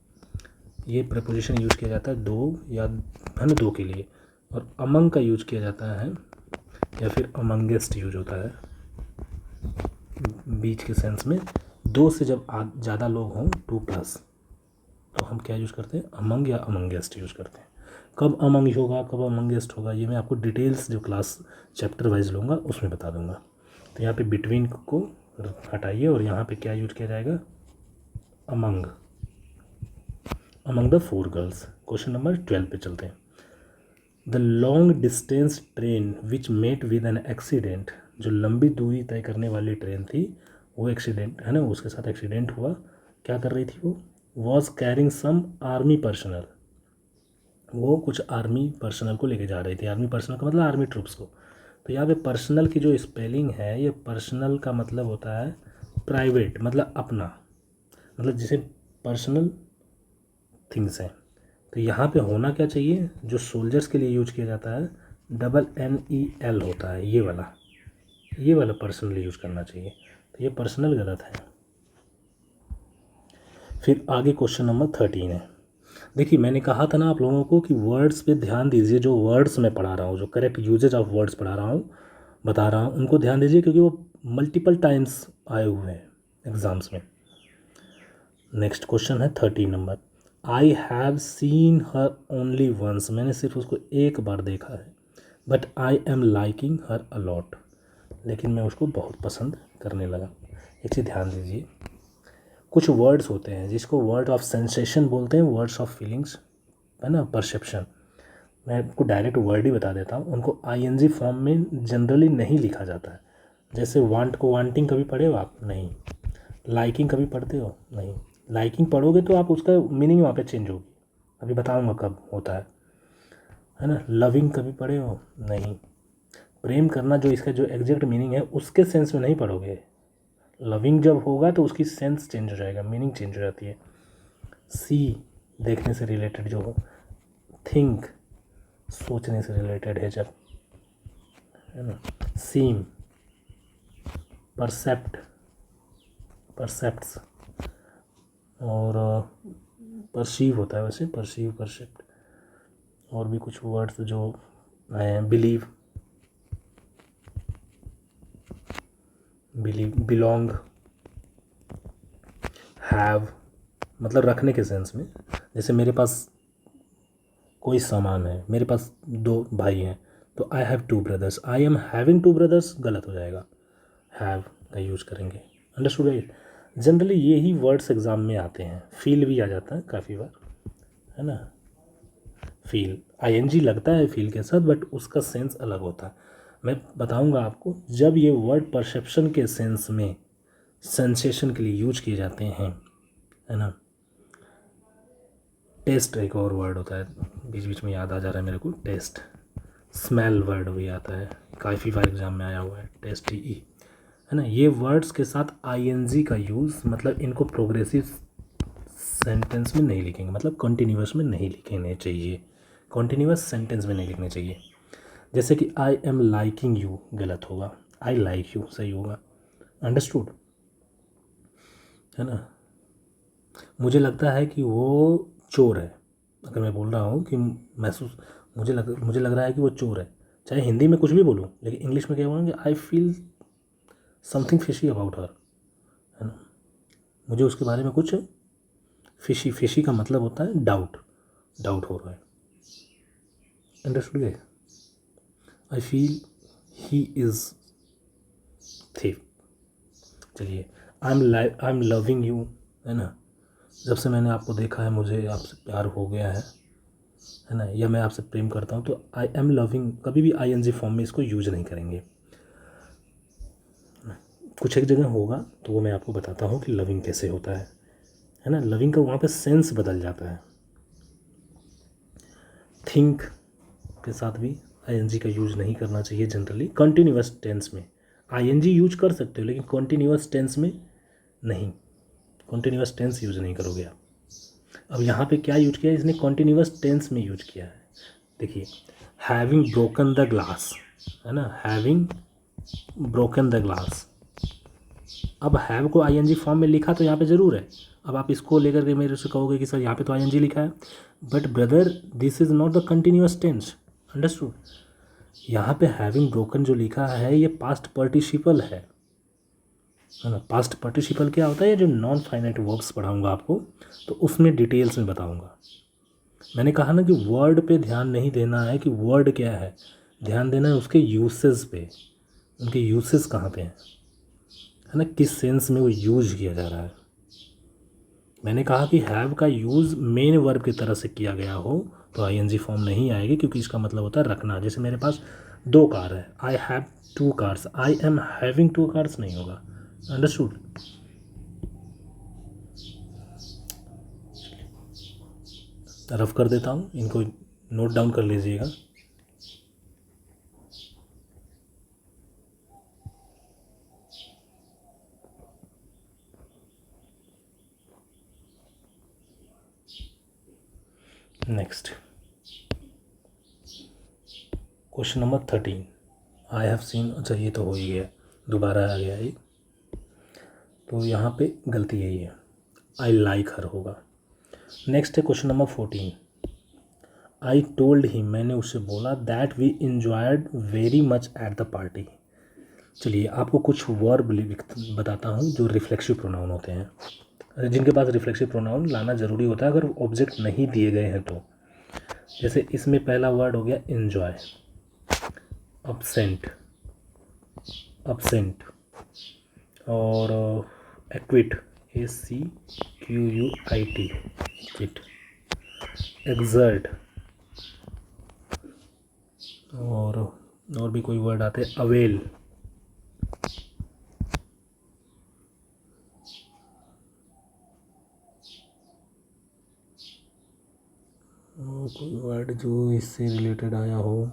ये प्रपोजिशन यूज किया जाता है दो या, है ना, दो के लिए। और अमंग का यूज किया जाता है या फिर अमंगेस्ट यूज होता है बीच के सेंस में। दो से जब ज़्यादा लोग हों, 2+ तो हम क्या यूज़ करते हैं, अमंग या अमंगेस्ट यूज़ करते हैं। कब अमंग होगा कब अमंगेस्ट होगा ये मैं आपको डिटेल्स जो क्लास चैप्टर वाइज लूँगा उसमें बता दूँगा। तो यहाँ पे बिटवीन को हटाइए और यहाँ पे क्या यूज किया जाएगा, among, among the 4 girls. Question number 12 पे चलते हैं। The long distance train which met with an accident, जो लंबी दूरी तय करने वाली ट्रेन थी वो एक्सीडेंट है ना, उसके साथ एक्सीडेंट हुआ। क्या कर रही थी वो, was carrying some army personnel, वो कुछ आर्मी पर्सनल को लेके जा रही थी। आर्मी पर्सनल का मतलब आर्मी ट्रूप्स को। तो यहाँ पे पर्सनल की जो स्पेलिंग है, ये पर्सनल का मतलब होता है प्राइवेट, मतलब अपना, मतलब जिसे पर्सनल थिंग्स हैं। तो यहाँ पे होना क्या चाहिए, जो सोल्जर्स के लिए यूज किया जाता है NEL होता है, ये वाला पर्सनल यूज करना चाहिए। तो ये पर्सनल गलत है। फिर आगे क्वेश्चन नंबर 13 है। देखिए मैंने कहा था ना आप लोगों को कि वर्ड्स पे ध्यान दीजिए, जो वर्ड्स मैं पढ़ा रहा हूँ, जो करेक्ट यूजेज ऑफ वर्ड्स पढ़ा रहा हूँ, बता रहा हूँ, उनको ध्यान दीजिए क्योंकि वो मल्टीपल टाइम्स आए हुए हैं एग्जाम्स में। नेक्स्ट क्वेश्चन है 13 number. I have seen her only once, मैंने सिर्फ उसको एक बार देखा है। But I am liking her a lot, लेकिन मैं उसको बहुत पसंद करने लगा। एक चीज़ ध्यान दीजिए, कुछ वर्ड्स होते हैं जिसको वर्ड ऑफ सेंसेशन बोलते हैं, वर्ड्स ऑफ फीलिंग्स है ना, परसेप्शन। मैं आपको डायरेक्ट वर्ड ही बता देता हूँ, उनको ING फॉर्म में जनरली नहीं लिखा जाता है। जैसे वांट को वांटिंग कभी पढ़े हो आप, नहीं। लाइकिंग कभी पढ़ते हो, नहीं। लाइकिंग पढ़ोगे तो आप उसका मीनिंग वहाँ पे चेंज होगी, अभी बताऊँगा कब होता है ना। लविंग कभी पढ़े हो, नहीं। प्रेम करना जो इसका जो एग्जैक्ट मीनिंग है उसके सेंस में नहीं पढ़ोगे। लविंग जब होगा तो उसकी सेंस चेंज हो जाएगा, मीनिंग चेंज हो जाती है। सी देखने से रिलेटेड जो हो, थिंक सोचने से रिलेटेड है जब, है ना। सीम, परसेप्ट, परसेप्ट्स, और परसीव होता है वैसे, परसीव, परसेप्ट। और भी कुछ वर्ड्स जो आए हैं, बिलीव, बिलोंग, हैव मतलब रखने के सेंस में। जैसे मेरे पास कोई सामान है, मेरे पास 2 भाई हैं, तो I have 2 brothers, I am having 2 brothers गलत हो जाएगा, हैव का यूज करेंगे। अंडरस्टूड है। जनरली यही वर्ड्स एग्जाम में आते हैं। फील भी आ जाता है काफ़ी बार, है ना। फील ING लगता है फील के साथ, बट उसका सेंस अलग होता है। मैं बताऊंगा आपको, जब ये वर्ड परसेप्शन के सेंस में सेंसेशन के लिए यूज किए जाते हैं, है ना। टेस्ट एक और वर्ड होता है, बीच बीच में याद आ जा रहा है मेरे को, टेस्ट। स्मेल वर्ड भी आता है, काफ़ी बार एग्जाम में आया हुआ है, टेस्ट TE, है ना। ये वर्ड्स के साथ ING का यूज़, मतलब इनको प्रोग्रेसिव सेंटेंस में नहीं लिखेंगे, मतलब कंटिन्यूअस में नहीं लिखने चाहिए, कंटिन्यूअस सेंटेंस में नहीं लिखने चाहिए। जैसे कि आई एम लाइकिंग यू गलत होगा, आई लाइक यू सही होगा। अंडरस्टूड, है ना। मुझे लगता है कि वो चोर है, अगर मैं बोल रहा हूँ कि मुझे लग रहा है कि वो चोर है, चाहे हिंदी में कुछ भी बोलूँ, लेकिन इंग्लिश में क्या बोलूँगी, I feel something fishy about her, है ना। मुझे उसके बारे में कुछ फिशी, फिशी का मतलब होता है डाउट, डाउट हो रहा है। अंडरस्टूड है। I feel he is thief. चलिए, आई एम लविंग यू, है ना। जब से मैंने आपको देखा है मुझे आपसे प्यार हो गया है ना, या मैं आपसे प्रेम करता हूँ, तो आई एम लविंग कभी भी ING फॉर्म में इसको यूज नहीं करेंगे। कुछ एक जगह होगा तो वो मैं आपको बताता हूँ कि लविंग कैसे होता है ना। लविंग का वहाँ पे सेंस बदल जाता है। थिंक के साथ भी ING का यूज नहीं करना चाहिए जनरली, कंटिन्यूअस टेंस में ING यूज कर सकते हो, लेकिन कंटिन्यूअस टेंस में नहीं, कंटिन्यूअस टेंस यूज नहीं करोगे आप। अब यहाँ पे क्या यूज किया है इसने, कंटिन्यूअस टेंस में यूज किया है। देखिए, हैविंग ब्रोकन द ग्लास, है ना, हैविंग ब्रोकन द ग्लास। अब हैव को ING फॉर्म में लिखा तो यहाँ पे ज़रूर है। अब आप इसको लेकर के मेरे से कहोगे कि सर यहाँ पे तो ING लिखा है, but brother this is not the continuous tense. Understood. यहाँ पे हैविंग ब्रोकन जो लिखा है ये पास्ट पार्टिसिपल है ना। पास्ट पार्टिसिपल क्या होता है, ये जो नॉन फाइनाइट वर्ब्स पढ़ाऊँगा आपको तो उसमें डिटेल्स में बताऊँगा। मैंने कहा ना कि वर्ड पे ध्यान नहीं देना है कि वर्ड क्या है, ध्यान देना है उसके यूसेस पे, उनके यूसेस कहाँ पे हैं, है ना, किस सेंस में वो यूज किया जा रहा है। मैंने कहा कि हैव का यूज़ मेन वर्ब की तरह से किया गया हो तो आईएनजी फॉर्म नहीं आएगी, क्योंकि इसका मतलब होता है रखना। जैसे मेरे पास 2 कार है, I have 2 cars, I am having 2 cars नहीं होगा। अंडरस्टूड। रफ कर देता हूँ, इनको नोट डाउन कर लीजिएगा। Next question number 13, I have scene, अच्छा ये तो हो ही गया, दोबारा आ गया ये, तो यहाँ पे गलती यही है, आई लाइक हर होगा। नेक्स्ट है question number 14, I told him, मैंने उससे बोला, that we enjoyed very much at the party. चलिए आपको कुछ वर्ब बताता हूँ जो रिफ्लेक्सिव प्रोनाउन होते हैं, जिनके पास रिफ्लेक्सिव प्रोनाउन लाना ज़रूरी होता है अगर ऑब्जेक्ट नहीं दिए गए हैं तो। जैसे इसमें पहला वर्ड हो गया इन्जॉय, अपसेंट, अपसेंट, और एक्विट, ACQUIT, एक्विट, एक्सर्ट, और भी कोई वर्ड आते हैं, अवेल, और कोई वर्ड जो इससे रिलेटेड आया हो,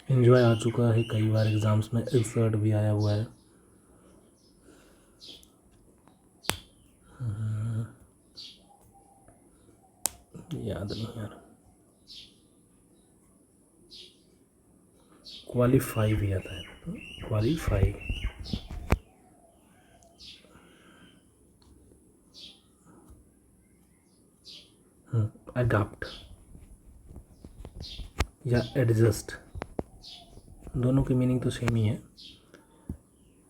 एंजॉय आ चुका है कई बार एग्जाम्स में, एक्सर्ट भी आया हुआ है। याद नहीं यार, क्वालिफाई भी आता है, क्वालिफाई, अडॉप्ट या एडजस्ट, दोनों की मीनिंग तो सेम ही है।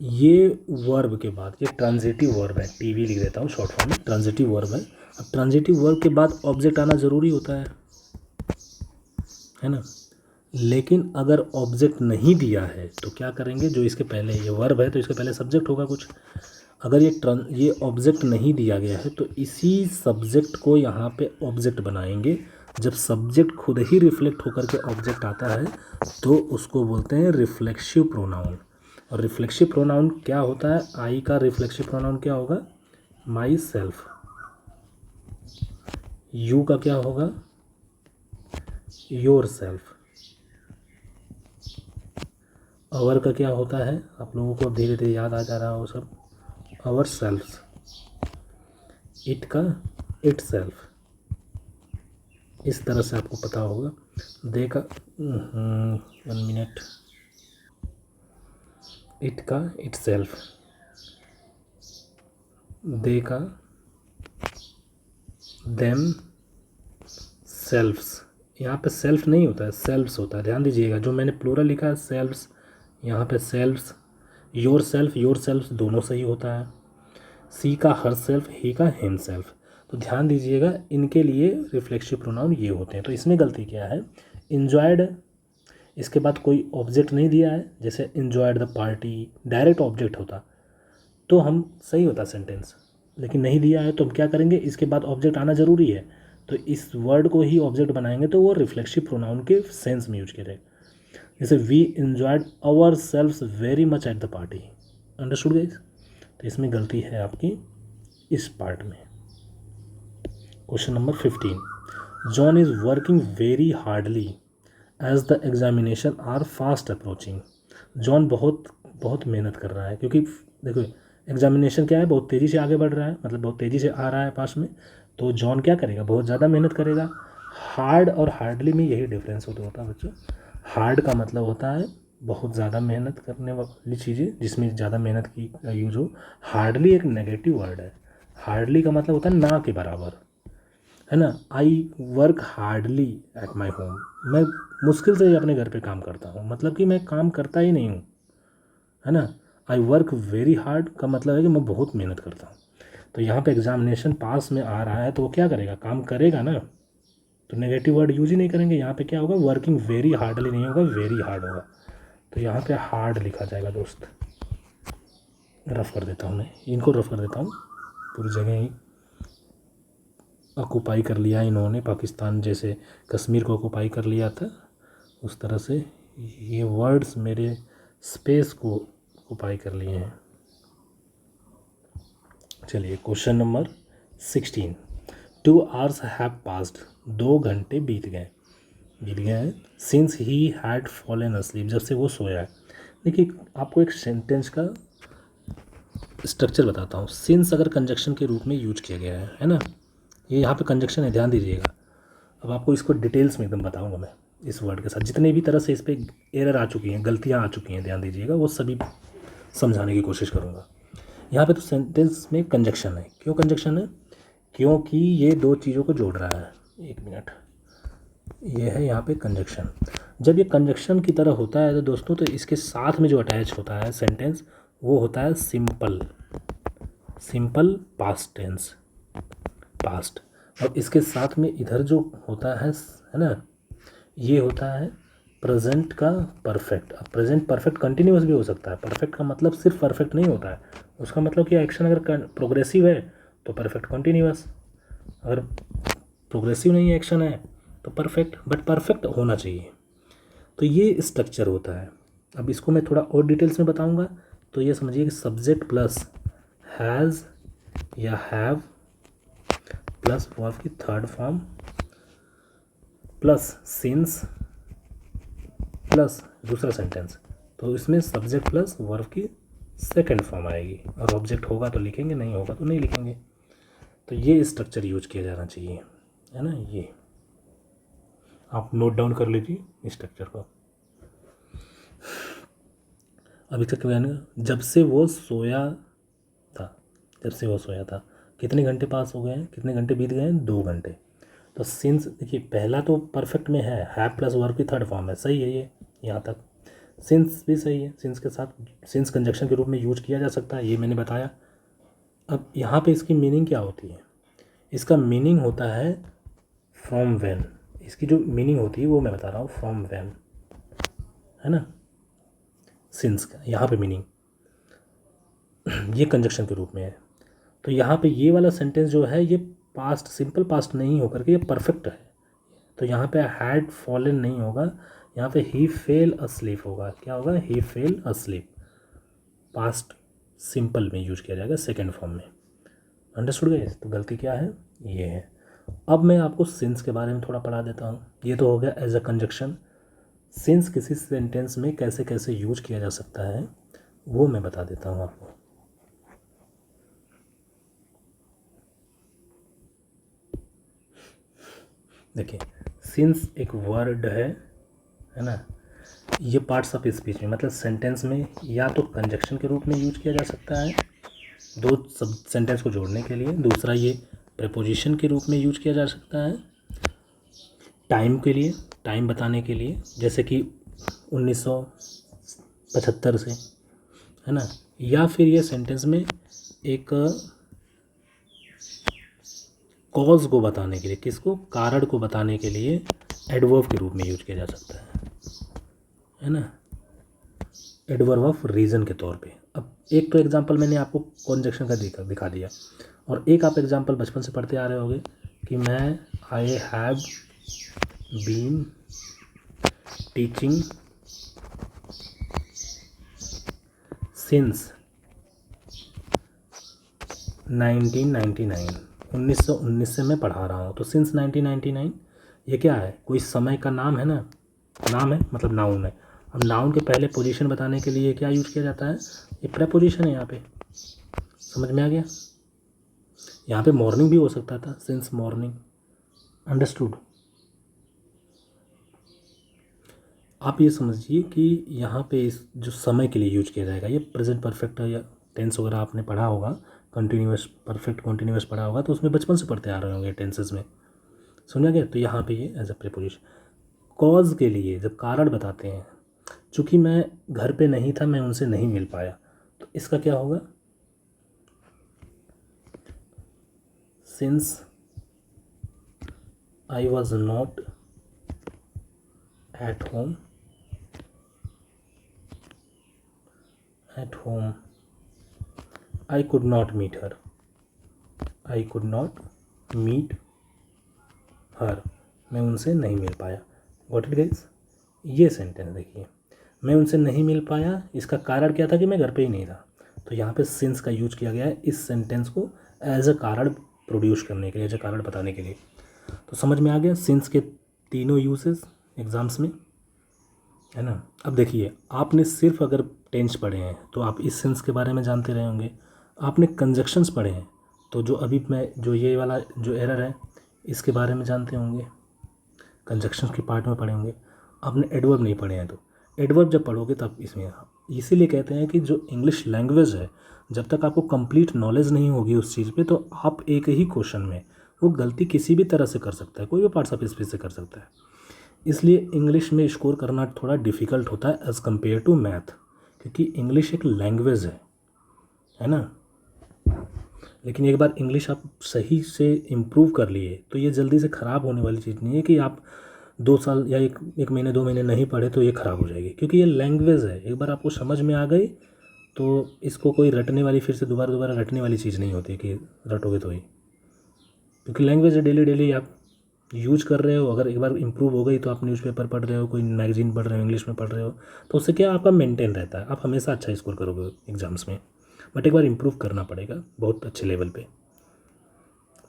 ये वर्ब के बाद, ये ट्रांजिटिव वर्ब है, टीवी लिख देता हूँ शॉर्ट फॉर्म में, ट्रांजिटिव वर्ब है। अब ट्रांजिटिव वर्ब के बाद ऑब्जेक्ट आना ज़रूरी होता है ना। लेकिन अगर ऑब्जेक्ट नहीं दिया है तो क्या करेंगे, जो इसके पहले, ये वर्ब है तो इसके पहले सब्जेक्ट होगा कुछ। अगर ये ऑब्जेक्ट नहीं दिया गया है तो इसी सब्जेक्ट को यहाँ पे ऑब्जेक्ट बनाएंगे। जब सब्जेक्ट खुद ही रिफ्लेक्ट होकर के ऑब्जेक्ट आता है तो उसको बोलते हैं रिफ्लेक्सिव प्रोनाउन। और रिफ्लेक्सिव प्रोनाउन क्या होता है, आई का रिफ्लेक्सिव प्रोनाउन क्या होगा, माई सेल्फ। यू का क्या होगा, योर सेल्फ। अवर का क्या होता है, आप लोगों को धीरे धीरे याद आ जा रहा हो सब, अवर सेल्फ। इट का इट सेल्फ, इस तरह से आपको पता होगा। दे का 1 मिनट, इट का इट सेल्फ, दे का देम सेल्फ्स। यहाँ पे सेल्फ नहीं होता है, सेल्फ्स होता है, ध्यान दीजिएगा। जो मैंने प्लूरल लिखा है सेल्फ्स, यहाँ पे सेल्फ्स। योर सेल्फ दोनों सही होता है। सी का हर सेल्फ, ही का हिम सेल्फ। तो ध्यान दीजिएगा, इनके लिए रिफ्लेक्सिव प्रोनाउन ये होते हैं। तो इसमें गलती क्या है, इंजॉयड, इसके बाद कोई ऑब्जेक्ट नहीं दिया है, जैसे enjoyed the party direct object होता तो हम सही होता सेंटेंस, लेकिन नहीं दिया है तो हम क्या करेंगे, इसके बाद ऑब्जेक्ट आना ज़रूरी है तो इस वर्ड को ही ऑब्जेक्ट बनाएंगे तो वो रिफ्लेक्सिव प्रोनाउन के सेंस में यूज करें। जैसे we enjoyed ourselves very much at the party. Understood guys. तो इसमें गलती है आपकी इस पार्ट में। Question number 15, John is working very hardly as the examination are fast approaching. John बहुत बहुत मेहनत कर रहा है, क्योंकि देखो एग्जामिनेशन क्या है, बहुत तेज़ी से आगे बढ़ रहा है, मतलब बहुत तेज़ी से आ रहा है पास में। तो जॉन क्या करेगा, बहुत ज़्यादा मेहनत करेगा। हार्ड और हार्डली में यही डिफरेंस होता है बच्चों। हार्ड का मतलब होता है बहुत ज़्यादा मेहनत करने वाली चीज़ें, जिसमें ज़्यादा मेहनत की यूज हो। हार्डली एक नेगेटिव वर्ड है। हार्डली का मतलब होता है ना के बराबर, है ना। I work hardly at my home, मैं मुश्किल से अपने घर पे काम करता हूँ, मतलब कि मैं काम करता ही नहीं हूँ, है ना। आई वर्क वेरी हार्ड का मतलब है कि मैं बहुत मेहनत करता हूँ। तो यहाँ पे एग्जामिनेशन पास में आ रहा है तो वो क्या करेगा, काम करेगा ना, तो नेगेटिव वर्ड यूज ही नहीं करेंगे। यहाँ पे क्या होगा, वर्किंग वेरी हार्डली नहीं होगा, वेरी हार्ड होगा। तो यहाँ पे हार्ड लिखा जाएगा दोस्त। रफ कर देता हूँ मैं, इनको रफ कर देता हूँ। पूरी जगह ही ऑक्यूपाई कर लिया इन्होंने, पाकिस्तान जैसे कश्मीर को ऑक्यूपाई कर लिया था उस तरह से ये वर्ड्स मेरे स्पेस को ऑक्यूपाई कर लिए हैं। चलिए question number 16। 2 hours have passed, 2 घंटे बीत गए हैं since he had fallen asleep, जब से वो सोया है। देखिए आपको एक सेंटेंस का स्ट्रक्चर बताता हूँ। सिंस अगर कंजक्शन के रूप में यूज किया गया है ना, ये यहाँ पे कंजक्शन है, ध्यान दीजिएगा। अब आपको इसको डिटेल्स में एकदम बताऊँगा मैं इस वर्ड के साथ, जितने भी तरह से इस पर एरर आ चुकी हैं, गलतियाँ आ चुकी हैं, ध्यान दीजिएगा, वो सभी समझाने की कोशिश करूँगा। यहाँ पे तो सेंटेंस में कंजक्शन है। क्यों कंजक्शन है, क्योंकि ये दो चीज़ों को जोड़ रहा है। एक मिनट, ये है यहाँ पे कंजक्शन। जब ये कंजक्शन की तरह होता है तो दोस्तों, तो इसके साथ में जो अटैच होता है सेंटेंस, वो होता है सिंपल पास्ट टेंस, पास्ट। और इसके साथ में इधर जो होता है ना, ये होता है प्रेजेंट का परफेक्ट। अब प्रेजेंट परफेक्ट कंटिन्यूअस भी हो सकता है। परफेक्ट का मतलब सिर्फ परफेक्ट नहीं होता है, उसका मतलब कि एक्शन अगर प्रोग्रेसिव है तो परफेक्ट कंटिन्यूअस, अगर प्रोग्रेसिव नहीं एक्शन है तो परफेक्ट, बट परफेक्ट होना चाहिए। तो ये स्ट्रक्चर होता है। अब इसको मैं थोड़ा और डिटेल्स में बताऊंगा। तो ये समझिए कि सब्जेक्ट प्लस हैज़ या हैव प्लस वर्ब की third form plus since plus दूसरा सेंटेंस, तो इसमें सब्जेक्ट प्लस वर्ब की सेकंड फॉर्म आएगी। और ऑब्जेक्ट होगा तो लिखेंगे, नहीं होगा तो नहीं लिखेंगे। तो ये स्ट्रक्चर यूज किया जाना चाहिए, है ना। ये आप नोट डाउन कर लीजिए स्ट्रक्चर को। अभी तक मैंने जब से वो सोया था, जब से वो सोया था कितने घंटे पास हो गए हैं, कितने घंटे बीत गए हैं, 2 घंटे। तो सिंस देखिए पहला तो परफेक्ट में है प्लस वर्ब की थर्ड फॉर्म है, सही है ये यहाँ तक। सिंस भी सही है, सिंस के साथ सिंस कंजक्शन के रूप में यूज किया जा सकता है, ये मैंने बताया। अब यहाँ पे इसकी मीनिंग क्या होती है, इसका मीनिंग होता है फ्रॉम व्हेन। इसकी जो मीनिंग होती है वो मैं बता रहा हूँ, फ्रॉम व्हेन, है ना। सिंस का यहाँ पे मीनिंग ये कंजक्शन के रूप में है। तो यहाँ पे ये वाला सेंटेंस जो है ये पास्ट, सिंपल पास्ट नहीं होकर के ये परफेक्ट है। तो यहाँ पे हैड फॉलन नहीं होगा, यहाँ पे ही फेल अस्लीप होगा। क्या होगा, ही फेल अस्लीप। पास्ट सिंपल में यूज किया जाएगा सेकेंड फॉर्म में। अंडरस्टूड गाइस, तो गलती क्या है, ये है। अब मैं आपको सिंस के बारे में थोड़ा पढ़ा देता हूँ। ये तो हो गया एज अ कंजक्शन। सिंस किसी सेंटेंस में कैसे कैसे यूज किया जा सकता है वो मैं बता देता हूँ आपको। देखिए सिंस एक वर्ड है ना। ये पार्ट्स ऑफ स्पीच में मतलब सेंटेंस में या तो कंजक्शन के रूप में यूज किया जा सकता है दो सब सेंटेंस को जोड़ने के लिए, दूसरा ये प्रेपोजिशन के रूप में यूज किया जा सकता है टाइम के लिए, टाइम बताने के लिए, जैसे कि 1975 से, है ना। या फिर ये सेंटेंस में एक कॉज को बताने के लिए, किसको, कारण को बताने के लिए एडवर्ब के रूप में यूज किया जा सकता है ना, एडवर्ब ऑफ रीज़न के तौर पे। अब एक तो एग्जांपल मैंने आपको कंजक्शन का दिखा दिया, और एक आप एग्जांपल बचपन से पढ़ते आ रहे होगे कि मैं I have been teaching since 1999, 1919 से मैं पढ़ा रहा हूँ। तो सिंस 1999 ये क्या है, कोई समय का नाम है ना, नाम है मतलब नाउन है। अब नाउन के पहले पोजीशन बताने के लिए क्या यूज किया जाता है, ये प्रेपोजिशन है। यहाँ पे समझ में आ गया। यहाँ पे मॉर्निंग भी हो सकता था, सिंस मॉर्निंग। अंडरस्टूड। आप ये समझिए कि यहाँ पे इस जो समय के लिए यूज किया जाएगा ये प्रेजेंट परफेक्ट या टेंस वगैरह आपने पढ़ा होगा, कंटिन्यूअस परफेक्ट कंटिन्यूअस पढ़ा होगा, तो उसमें बचपन से पढ़ते आ रहे होंगे टेंसेस में। समझा गया। तो यहाँ पे ये एज अ प्रीपोजिशन। कॉज के लिए जब कारण बताते हैं, चूँकि मैं घर पे नहीं था, मैं उनसे नहीं मिल पाया, तो इसका क्या होगा? Since I was not at home, I could not meet her, I could not meet her, मैं उनसे नहीं मिल पाया। Got it guys? ये सेंटेंस देखिए, मैं उनसे नहीं मिल पाया, इसका कारण क्या था कि मैं घर पे ही नहीं था। तो यहाँ पे सिंस का यूज किया गया है इस सेंटेंस को एज अ कारण प्रोड्यूस करने के लिए, एज अ कारण बताने के लिए। तो समझ में आ गया सिंस के तीनों यूजेस एग्जाम्स में, है ना। अब देखिए, आपने सिर्फ अगर टेंस पढ़े हैं तो आप इस सेंस के बारे में जानते रहे होंगे। आपने कंजक्शंस पढ़े हैं तो जो अभी मैं जो ये वाला जो एरर है इसके बारे में जानते होंगे, कंजक्शंस के पार्ट में पढ़े होंगे। आपने एडवर्ब नहीं पढ़े हैं तो एडवर्ब जब पढ़ोगे तब इसमें, इसीलिए कहते हैं कि जो इंग्लिश लैंग्वेज है, जब तक आपको कंप्लीट नॉलेज नहीं होगी उस चीज़ पे, तो आप एक ही क्वेश्चन में वो गलती किसी भी तरह से कर सकता है, कोई भी पार्ट्स ऑफ स्पीच से कर सकता है। इसलिए इंग्लिश में स्कोर करना थोड़ा डिफ़िकल्ट होता है एज़ कम्पेयर टू मैथ, क्योंकि इंग्लिश एक लैंग्वेज है ना। लेकिन एक बार इंग्लिश आप सही से इम्प्रूव कर लिए तो ये जल्दी से ख़राब होने वाली चीज़ नहीं है कि आप 2 साल या एक महीने 2 महीने नहीं पढ़े तो ये ख़राब हो जाएगी, क्योंकि ये लैंग्वेज है। एक बार आपको समझ में आ गई तो इसको कोई रटने वाली, फिर से दोबारा दोबारा रटने वाली चीज़ नहीं होती कि रटोगे तो ही, क्योंकि लैंग्वेज है, डेली डेली आप यूज कर रहे हो। अगर एक बार इंप्रूव हो गई तो आप न्यूज़पेपर पढ़ रहे हो, कोई मैगजीन पढ़ रहे हो, इंग्लिश में पढ़ रहे हो, तो उससे क्या आपका मेंटेन रहता है, आप हमेशा अच्छा स्कोर करोगे एग्जाम्स में। बट एक बार इंप्रूव करना पड़ेगा बहुत अच्छे लेवल पे।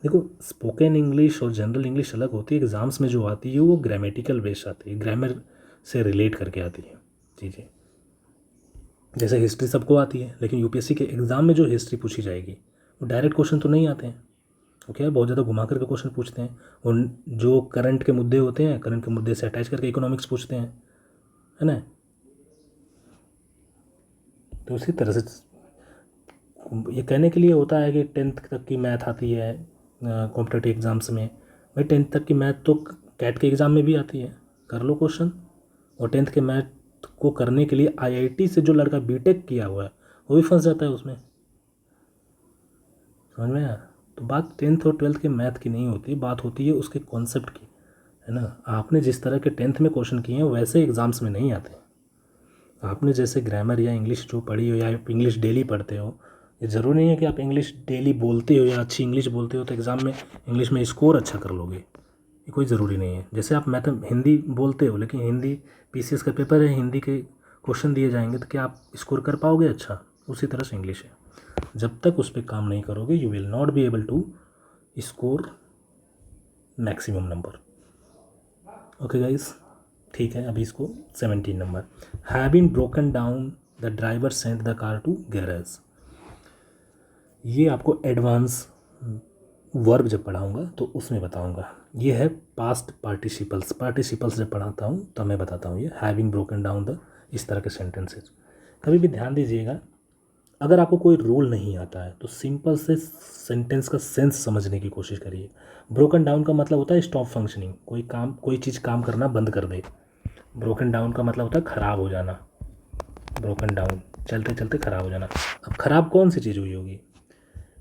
देखो, स्पोकन इंग्लिश और जनरल इंग्लिश अलग होती है। एग्ज़ाम्स में जो आती है वो ग्रामेटिकल बेस्ड आती है, ग्रामर से रिलेट करके आती है चीज़ें। जैसे हिस्ट्री सबको आती है, लेकिन यूपीएससी के एग्ज़ाम में जो हिस्ट्री पूछी जाएगी वो डायरेक्ट क्वेश्चन तो नहीं आते हैं, ओके, बहुत ज़्यादा घुमा करके क्वेश्चन पूछते हैं। और जो करंट के मुद्दे होते हैं, करंट के मुद्दे से अटैच करके इकोनॉमिक्स पूछते हैं, है ना। तो उसी तरह से ये कहने के लिए होता है कि 10th तक की मैथ आती है कॉम्पिटेटिव एग्ज़ाम्स में। भाई 10th तक की मैथ तो कैट के एग्ज़ाम में भी आती है, कर लो क्वेश्चन। और 10th के मैथ को करने के लिए आईआईटी से जो लड़का बीटेक किया हुआ है वो भी फंस जाता है उसमें, समझ में आया। तो बात 10th और 12th के मैथ की नहीं होती, बात होती है उसके कॉन्सेप्ट की, है ना। आपने जिस तरह के 10th में क्वेश्चन किए हैं वैसे एग्ज़ाम्स में नहीं आते। आपने जैसे ग्रामर या इंग्लिश जो पढ़ी हो, या आप इंग्लिश डेली पढ़ते हो, ये ज़रूरी नहीं है कि आप इंग्लिश डेली बोलते हो या अच्छी इंग्लिश बोलते हो तो एग्ज़ाम में इंग्लिश में स्कोर अच्छा कर लोगे, ये कोई ज़रूरी नहीं है। जैसे आप मैथ हिंदी बोलते हो, लेकिन हिंदी पीसीएस का पेपर है, हिंदी के क्वेश्चन दिए जाएंगे तो क्या आप स्कोर कर पाओगे अच्छा? उसी तरह से इंग्लिश है, जब तक उस पर काम नहीं करोगे you will not be able to score maximum number. Okay guys, ठीक है। अभी इसको 17 number, have been broken down the driver sent the car to garage. ये आपको एडवांस वर्ब जब पढ़ाऊँगा तो उसमें बताऊँगा। ये है पास्ट पार्टिसिपल्स, पार्टिसिपल्स जब पढ़ाता हूँ तब मैं बताता हूँ ये हैविंग ब्रोकन डाउन द, इस तरह के सेंटेंसेस। कभी भी ध्यान दीजिएगा, अगर आपको कोई रूल नहीं आता है तो सिंपल से सेंटेंस का सेंस समझने की कोशिश करिए। ब्रोकन डाउन का मतलब होता है स्टॉप फंक्शनिंग, कोई चीज़ काम करना बंद कर दे। ब्रोकन डाउन का मतलब होता है ख़राब हो जाना, ब्रोकन डाउन चलते चलते ख़राब हो जाना। अब ख़राब कौन सी चीज़ हुई होगी?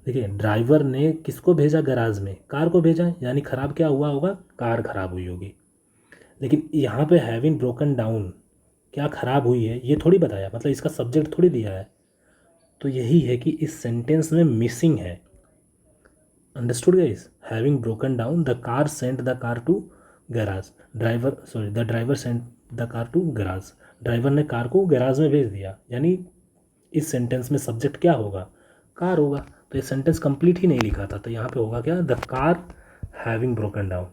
देखिए, ड्राइवर ने किसको भेजा गैराज में? कार को भेजा, यानी ख़राब क्या हुआ होगा? कार ख़राब हुई होगी। लेकिन यहाँ पे हैविंग ब्रोकन डाउन क्या ख़राब हुई है ये थोड़ी बताया, मतलब इसका सब्जेक्ट थोड़ी दिया है। तो यही है कि इस सेंटेंस में मिसिंग है। Understood guys? Having broken down the car sent the car to garage, the driver sent the car to garage, driver ने कार को गैराज में भेज दिया, यानी इस सेंटेंस में सब्जेक्ट क्या होगा? कार होगा। तो ये सेंटेंस कंप्लीट ही नहीं लिखा था, तो यहाँ पे होगा क्या? The car having broken down,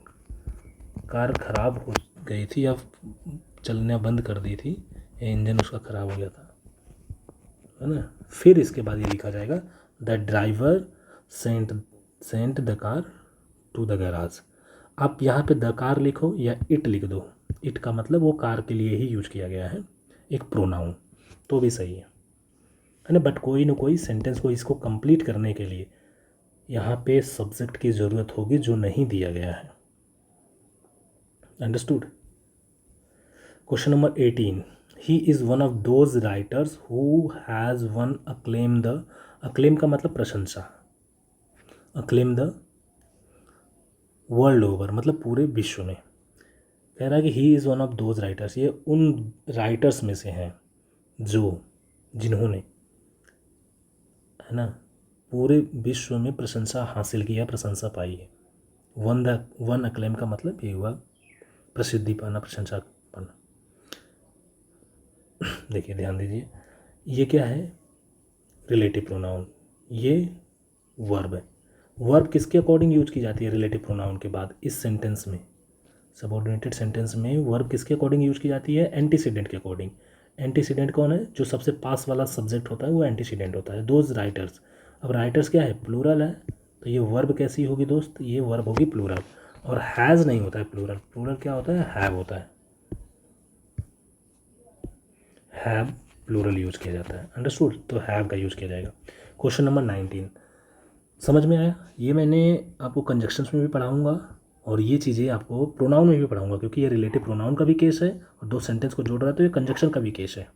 car ख़राब हो गई थी या चलना बंद कर दी थी, इंजन उसका ख़राब हो गया था, है ना। फिर इसके बाद ये लिखा जाएगा the driver sent the car to the garage. आप यहाँ पे द कार लिखो या इट लिख दो, इट का मतलब वो कार के लिए ही यूज किया गया है, एक प्रोनाउन, तो भी सही है ना। बट कोई ना कोई सेंटेंस को इसको कंप्लीट करने के लिए यहाँ पे सब्जेक्ट की ज़रूरत होगी जो नहीं दिया गया है। Understood. Question number 18, he is one of those writers who has one acclaim the, acclaim का मतलब प्रशंसा, अक्लेम द वर्ल्ड ओवर मतलब पूरे विश्व में। कह रहा है कि he is one of those writers, ये उन राइटर्स में से हैं जो, जिन्होंने, है ना, पूरे विश्व में प्रशंसा हासिल की है, प्रशंसा पाई है। वन अक्लेम का मतलब ये हुआ प्रसिद्धि पाना, प्रशंसा पाना। देखिए ध्यान दीजिए, ये क्या है, रिलेटिव प्रोनाउन, ये वर्ब है। वर्ब किसके अकॉर्डिंग यूज की जाती है रिलेटिव प्रोनाउन के बाद इस सेंटेंस में, सबऑर्डिनेटेड सेंटेंस में वर्ब किसके अकॉर्डिंग यूज की जाती है, एंटीसीडेंट के अकॉर्डिंग। एंटीसीडेंट कौन है, जो सबसे पास वाला सब्जेक्ट होता है वो एंटीसीडेंट होता है। दोज राइटर्स, अब राइटर्स क्या है, प्लूरल है, तो ये वर्ब कैसी होगी दोस्त, ये वर्ब होगी प्लूरल। और हैज़ नहीं होता है प्लूरल, प्लूरल क्या होता है, हैव होता है, हैव प्लूरल यूज किया जाता है। अंडरस्टूड, तो हैव का यूज किया जाएगा। क्वेश्चन नंबर 19 समझ में आया। ये मैंने आपको कंजक्शंस में भी पढ़ाऊंगा और ये चीज़ें आपको प्रोनाउन में भी पढ़ाऊंगा, क्योंकि ये रिलेटिव प्रोनाउन का भी केस है और दो सेंटेंस को जोड़ रहा है, तो ये कंजक्शन का भी केस है।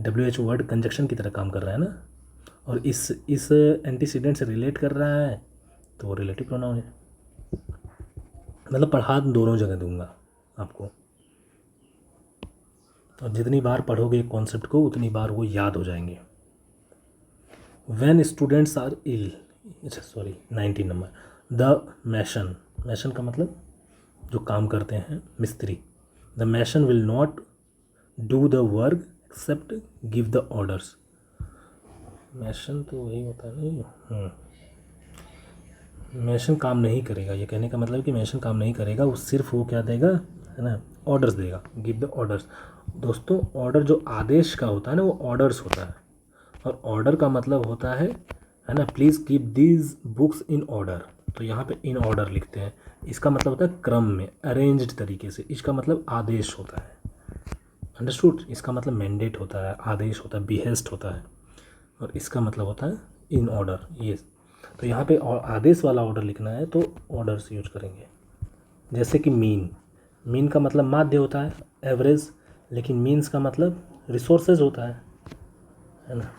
WH वर्ड कंजक्शन की तरह काम कर रहा है ना, और इस एंटीसीडेंट से रिलेट कर रहा है, तो वो रिलेटिव प्रोनाउन है। मतलब पढ़ा दोनों जगह दूंगा आपको, और जितनी बार पढ़ोगे कॉन्सेप्ट को उतनी बार वो याद हो जाएंगे। व्हेन स्टूडेंट्स आर इल, अच्छा sorry 19 number, the mason, mason का मतलब जो काम करते हैं मिस्त्री, the mason will not do the work except give the orders. Mason तो वही होता है नहीं, मैशन काम नहीं करेगा, ये कहने का मतलब कि मैशन काम नहीं करेगा, वो सिर्फ वो क्या देगा, है ना, ऑर्डर्स देगा, गिव द ऑर्डर्स। दोस्तों ऑर्डर जो आदेश का होता है ना वो ऑर्डर्स होता है, और ऑर्डर का मतलब होता है ना, please keep these books in order. तो यहाँ पे इन ऑर्डर लिखते हैं, इसका मतलब होता है क्रम में, अरेंज्ड तरीके से, इसका मतलब आदेश होता है। अंडरस्टूड, इसका मतलब मैंडेट होता है, आदेश होता है, बिहेस्ट होता है, और इसका मतलब होता है इन ऑर्डर। ये तो यहाँ पे आदेश वाला ऑर्डर लिखना है तो ऑर्डर्स यूज करेंगे। जैसे कि मीन, मीन का मतलब माध्य होता है, एवरेज, लेकिन मीन्स का मतलब रिसोर्सेज होता है ना,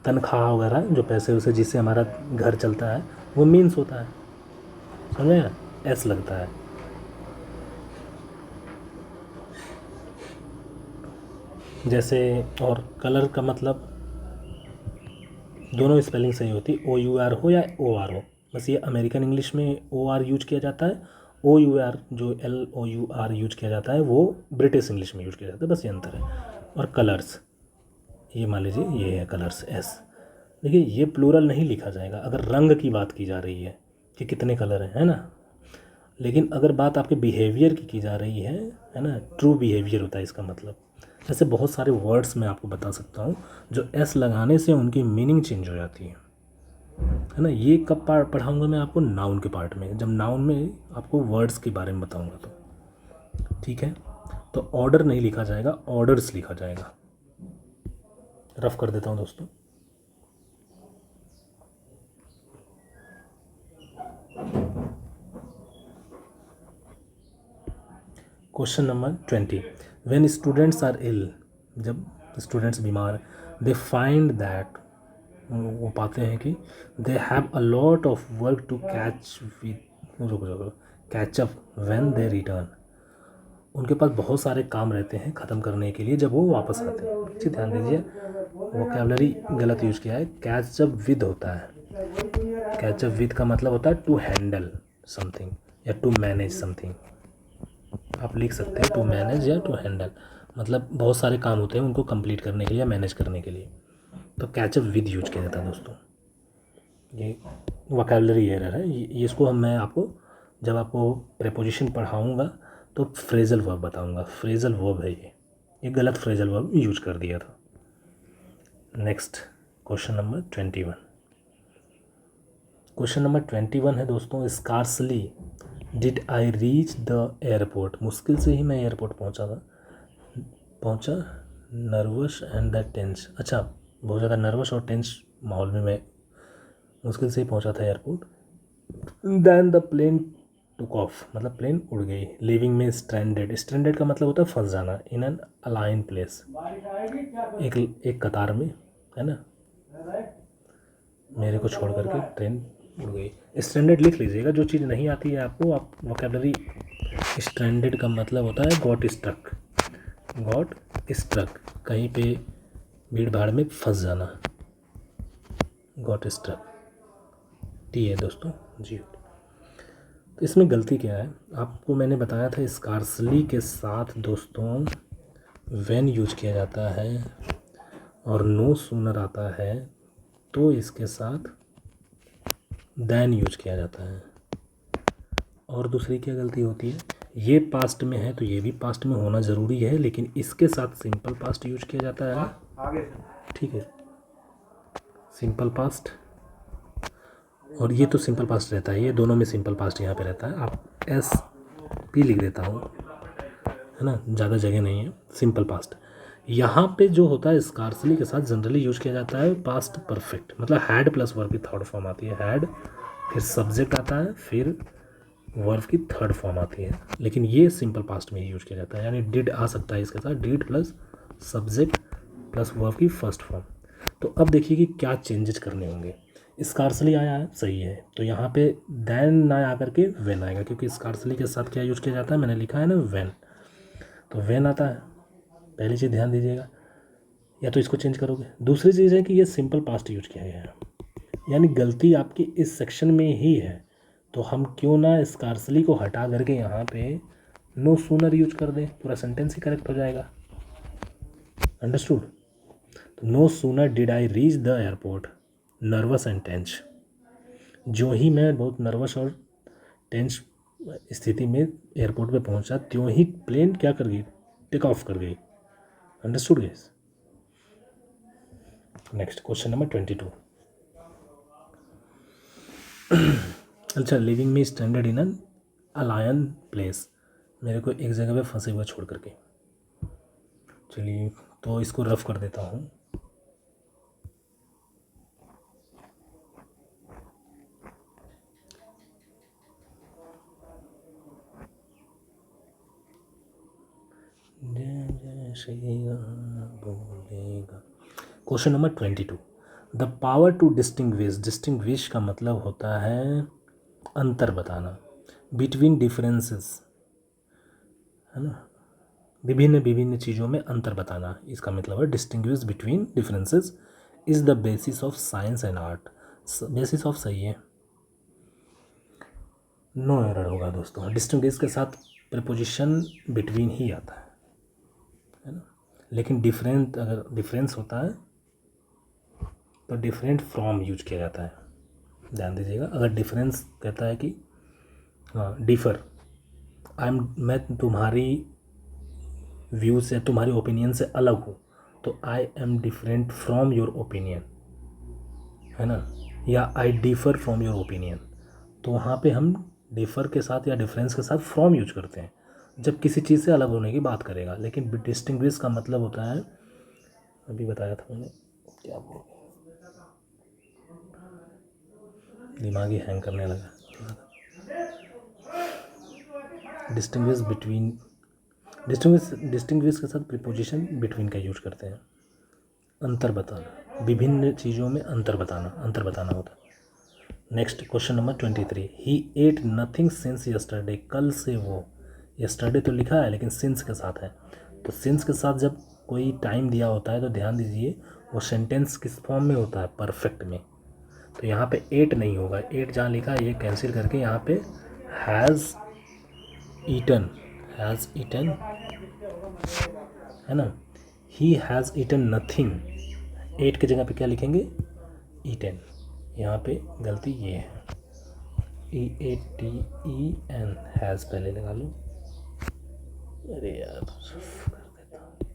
तनख्वाह वगैरह जो पैसे वैसे जिससे हमारा घर चलता है वो मीन्स होता है, समझे ना, एस लगता है। जैसे और कलर का मतलब दोनों स्पेलिंग सही होती, OUR हो या OR हो, बस ये अमेरिकन इंग्लिश में OR यूज किया जाता है, OUR जो LOUR यूज किया जाता है वो ब्रिटिश इंग्लिश में यूज किया जाता है, बस ये अंतर है। और कलर्स, ये मान लीजिए ये है कलर्स S। देखिए ये प्लूरल नहीं लिखा जाएगा अगर रंग की बात की जा रही है कि कितने कलर हैं, है ना, लेकिन अगर बात आपके बिहेवियर की जा रही है ना, ट्रू बिहेवियर होता है इसका मतलब। ऐसे बहुत सारे वर्ड्स मैं आपको बता सकता हूँ जो S लगाने से उनकी मीनिंग चेंज हो जाती है ना। ये कब पढ़ाऊँगा मैं आपको, नाउन के पार्ट में, जब नाउन में आपको वर्ड्स के बारे में बताऊँगा तो, ठीक है। तो ऑर्डर नहीं लिखा जाएगा, ऑर्डर्स लिखा जाएगा। रफ कर देता हूँ दोस्तों। Question number 20, when students are ill, जब स्टूडेंट्स बीमार, दे फाइंड दैट, वो पाते हैं कि they have a lot of work to catch with, catch up when they return, उनके पास बहुत सारे काम रहते हैं ख़त्म करने के लिए जब वो वापस आते हैं। अच्छी ध्यान दीजिए, वोकैबुलरी गलत यूज़ किया है, कैच अप विद होता है, कैच अप विद का मतलब होता है टू हैंडल समथिंग या टू मैनेज समथिंग, आप लिख सकते हैं टू मैनेज या टू हैंडल, मतलब बहुत सारे काम होते हैं उनको कंप्लीट करने के लिए, मैनेज करने के लिए, तो कैचअप विद यूज किया जाता है दोस्तों। ये वोकैबुलरी एरर है, ये इसको मैं आपको जब आपको प्रेपोजिशन पढ़ाऊँगा तो फ्रेजल वर्ब बताऊँगा, फ्रेजल वर्ब है ये गलत फ्रेजल वर्ब यूज कर दिया था। Next question number 21, question number 21 है दोस्तों, scarcely did I reach the airport, मुश्किल से ही मैं एयरपोर्ट पहुंचा, नर्वस एंड द टेंस, अच्छा बहुत ज़्यादा नर्वस और टेंस माहौल में मैं मुश्किल से ही पहुंचा था airport. Then the plane took off मतलब प्लेन उड़ गई। लिविंग में स्ट्रैंडेड, स्ट्रैंडेड का मतलब होता है फंस जाना। इन एन अलाइन प्लेस, एक एक कतार में, है ना, मेरे को छोड़ करके ट्रेन उड़ गई। स्ट्रैंडेड लिख लीजिएगा, जो चीज़ नहीं आती है आपको आप वोकेबलरी। स्ट्रैंडेड का मतलब होता है गॉट स्ट्रक, गॉट स्ट्रक, कहीं पे भीड़ भाड़ में फंस जाना, गॉट स्ट्रक, टी है दोस्तों जी। तो इसमें गलती क्या है, आपको मैंने बताया था स्कार्सली के साथ दोस्तों व्हेन यूज किया जाता है और नो सूनर आता है तो इसके साथ देन यूज किया जाता है। और दूसरी क्या गलती होती है, ये पास्ट में है तो ये भी पास्ट में होना ज़रूरी है, लेकिन इसके साथ सिंपल पास्ट यूज किया जाता है। आगे ठीक है, सिंपल पास्ट, और ये तो सिंपल पास्ट रहता है, ये दोनों में सिंपल पास्ट यहाँ पे रहता है। आप एस पी लिख देता हूँ, है ना, ज़्यादा जगह नहीं है, सिंपल पास्ट। यहाँ पे जो होता है स्कार्सली के साथ जनरली यूज किया जाता है पास्ट परफेक्ट, मतलब हैड प्लस वर्ब की थर्ड फॉर्म आती है, हैड, फिर सब्जेक्ट आता है, फिर वर्ब की थर्ड फॉर्म आती है, लेकिन ये सिंपल पास्ट में ही यूज किया जाता है। यानी डिड आ सकता है इसके साथ, did plus subject plus verb की फर्स्ट फॉर्म। तो अब देखिए कि क्या चेंजेस करने होंगे। स्कार्सली आया है, सही है, तो यहाँ पे देन ना आकर के वेन आएगा, क्योंकि स्कार्सली के साथ क्या यूज किया जाता है, मैंने लिखा है ना वेन, तो वेन आता है, पहली चीज़ ध्यान दीजिएगा। या तो इसको चेंज करोगे। दूसरी चीज़ है कि ये सिंपल पास्ट यूज किया गया है, यानी गलती आपकी इस सेक्शन में ही है, तो हम क्यों ना स्कार्सली को हटा करके यहाँ पे नो सूनर यूज कर दें, पूरा सेंटेंस ही करेक्ट हो जाएगा। अंडरस्टूड। तो no sooner did I reach the airport nervous and tense, जो ही मैं बहुत नर्वस और टेंस स्थिति में एयरपोर्ट पे पहुंचा, त्यों ही प्लेन क्या कर गई, टेक ऑफ कर गई। Understood guys. Next question number 22। अच्छा, लिविंग में स्टैंडर्ड इन एन अलायन प्लेस, मेरे को एक जगह पे फंसे हुए छोड़ करके। चलिए तो इसको रफ कर देता हूँ। Question number 22। The power to distinguish, distinguish का मतलब होता है अंतर बताना, बिटवीन डिफरेंसेस, है ना, विभिन्न विभिन्न चीज़ों में अंतर बताना, इसका मतलब है distinguish between differences is the basis of science and art. Basis of सही है, नो एरर होगा दोस्तों। डिस्टिंग्विश के साथ प्रपोजिशन बिटवीन ही आता है ना, लेकिन डिफरेंट अगर डिफरेंस होता है तो डिफरेंट फ्रॉम यूज किया जाता है, ध्यान दीजिएगा। अगर डिफरेंस कहता है कि हाँ डिफ़र, मैं तुम्हारी व्यू से, तुम्हारी ओपिनियन से अलग हूँ, तो I am different from your opinion, है ना, या आई डिफ़र फ्रॉम योर ओपिनियन, तो वहाँ पे हम डिफ़र के साथ या डिफरेंस के साथ फ्रॉम यूज करते हैं जब किसी चीज़ से अलग होने की बात करेगा। लेकिन डिस्टिंग्विश का मतलब होता है, अभी बताया था मैंने, क्या बोल, दिमाग ही हैंग करने लगा। डिस्टिंग्विश बिटवीन, डिस्टिंग्विश के साथ प्रीपोजिशन बिटवीन का यूज करते हैं। अंतर बताना, विभिन्न चीज़ों में अंतर बताना होता है। Next question number 23। ही एट नथिंग सिंस यस्टरडे, कल से वो, यस्टरडे तो लिखा है लेकिन सिंस के साथ है, तो सिंस के साथ जब कोई टाइम दिया होता है तो ध्यान दीजिए वो सेंटेंस किस फॉर्म में होता है, परफेक्ट में। तो यहाँ पे एट नहीं होगा, एट जहाँ लिखा है ये कैंसिल करके यहाँ पे हैज़ ईटन, हैज़ ईटन, है ना, he has eaten nothing, at की जगह पे क्या लिखेंगे, ईटन। यहाँ पे गलती ये है, EATEN, हैज़ पहले लगा लो, अरे यार कर देता हूँ।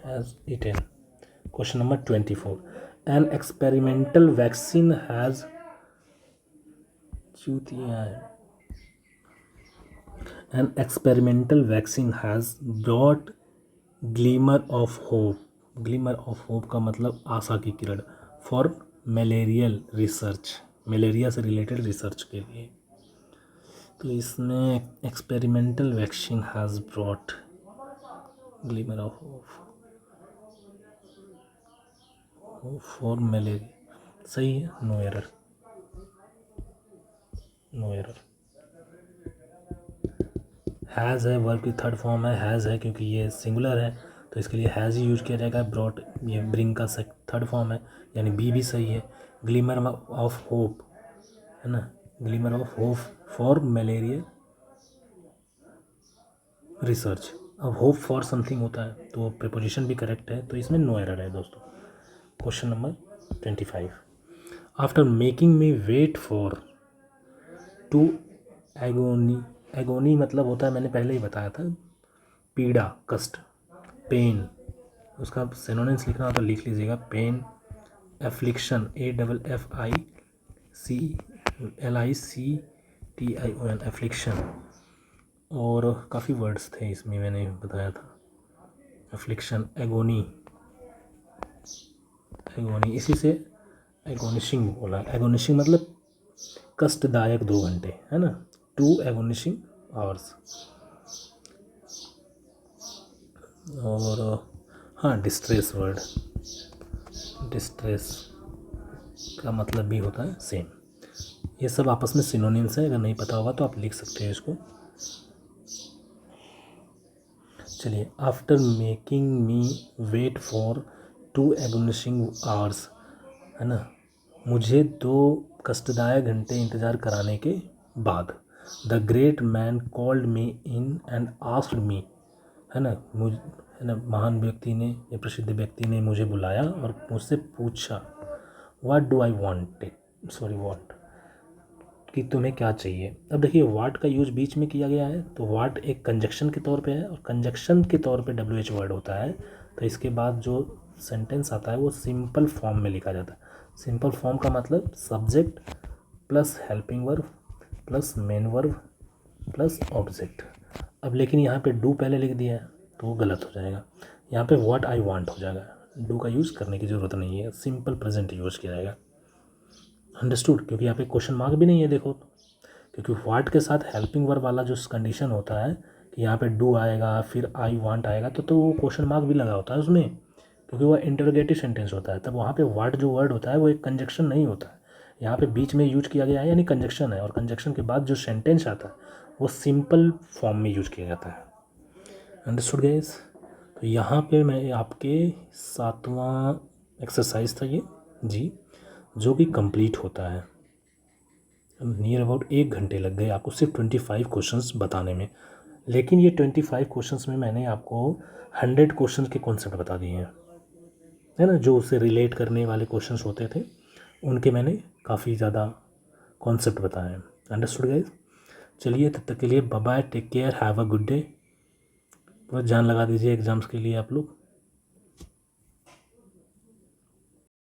Has eaten. Question number 24। An experimental vaccine has, चूतिया है, an experimental vaccine has brought glimmer of hope, glimmer of hope का मतलब आशा की किरण, फॉर मलेरियल रिसर्च, मलेरिया से रिलेटेड रिसर्च के लिए। तो इसमें experimental vaccine has brought glimmer of for malaria. सही है, no error, no error. Has है, वर्ब की थर्ड फॉर्म है, हैज़ है क्योंकि ये सिंगुलर है तो इसके लिए हैज़ ही यूज किया जाएगा। ब्रॉट ये ब्रिंग का थर्ड फॉर्म है, यानी बी भी सही है। ग्लिमर ऑफ होप है ना, glimmer of hope for malaria research. अब होप फॉर समथिंग होता है तो प्रीपोजिशन भी करेक्ट है, तो इसमें नो एरर है दोस्तों। Question number 25, after making me wait for to agony. Agony मतलब होता है, मैंने पहले ही बताया था, पीड़ा, कष्ट, पेन। उसका सिनोनिम्स लिखना हो तो लिख लीजिएगा, पेन, एफ्लिक्शन, AFFICLICTION, एफ्लिक्शन। और काफ़ी वर्ड्स थे इसमें, मैंने बताया था, एफ्लिक्शन, एगोनी, एगोनी, इसी से एगोनिशिंग बोला। एगोनिशिंग मतलब कष्टदायक 2 घंटे, है ना, 2 एगोनिशिंग आवर्स। और हाँ, डिस्ट्रेस वर्ड, डिस्ट्रेस का मतलब भी होता है सेम। ये सब आपस में सिनोनिम्स है, अगर नहीं पता होगा तो आप लिख सकते हैं इसको। चलिए, after making me wait for 2 agonising hours, है ना, मुझे 2 कष्टदायक घंटे इंतज़ार कराने के बाद, the great man called me in and asked me, है ना, है ना, महान व्यक्ति ने या प्रसिद्ध व्यक्ति ने मुझे बुलाया और मुझसे पूछा, what do I want, sorry what, कि तुम्हें क्या चाहिए। अब देखिए, व्हाट का यूज बीच में किया गया है तो व्हाट एक कंजक्शन के तौर पे है, और कंजक्शन के तौर पे WH वर्ड होता है, तो इसके बाद जो सेंटेंस आता है वो सिंपल फॉर्म में लिखा जाता है। सिंपल फॉर्म का मतलब subject plus helping verb plus main verb plus object. अब लेकिन यहाँ पे डू पहले लिख दिया है तो वो गलत हो जाएगा, यहाँ पे व्हाट आई वांट हो जाएगा। डू का यूज़ करने की ज़रूरत नहीं है, सिंपल प्रेजेंट यूज़ किया जाएगा। अंडरस्टूड, क्योंकि यहाँ पे क्वेश्चन मार्क भी नहीं है देखो, क्योंकि व्हाट के साथ हेल्पिंग वर्ब वाला जो कंडीशन होता है कि यहाँ पे डू आएगा फिर आई वांट आएगा, तो वो क्वेश्चन मार्क भी लगा होता है उसमें, क्योंकि वो इंटरोगेटिव सेंटेंस होता है। तब वहाँ पे व्हाट जो वर्ड होता है वो एक कंजक्शन नहीं होता है, यहाँ पे बीच में यूज किया गया है यानी कंजक्शन है, और कंजक्शन के बाद जो सेंटेंस आता है वो सिंपल फॉर्म में यूज किया जाता है। Understood guys. तो यहाँ पे मैं आपके 7वां एक्सरसाइज था ये जी, जो कि कंप्लीट होता है। नियर अबाउट 1 घंटे लग गए आपको सिर्फ 25 क्वेश्चंस बताने में, लेकिन ये 25 क्वेश्चंस में मैंने आपको 100 क्वेश्चंस के कॉन्सेप्ट बता दिए हैं, है ना, जो उससे रिलेट करने वाले क्वेश्चंस होते थे उनके मैंने काफ़ी ज़्यादा कॉन्सेप्ट बताए हैं। Understood guys. चलिए, तब तक के लिए bye bye, take care, have a good day. पूरा जान लगा दीजिए एग्ज़ाम्स के लिए आप लोग।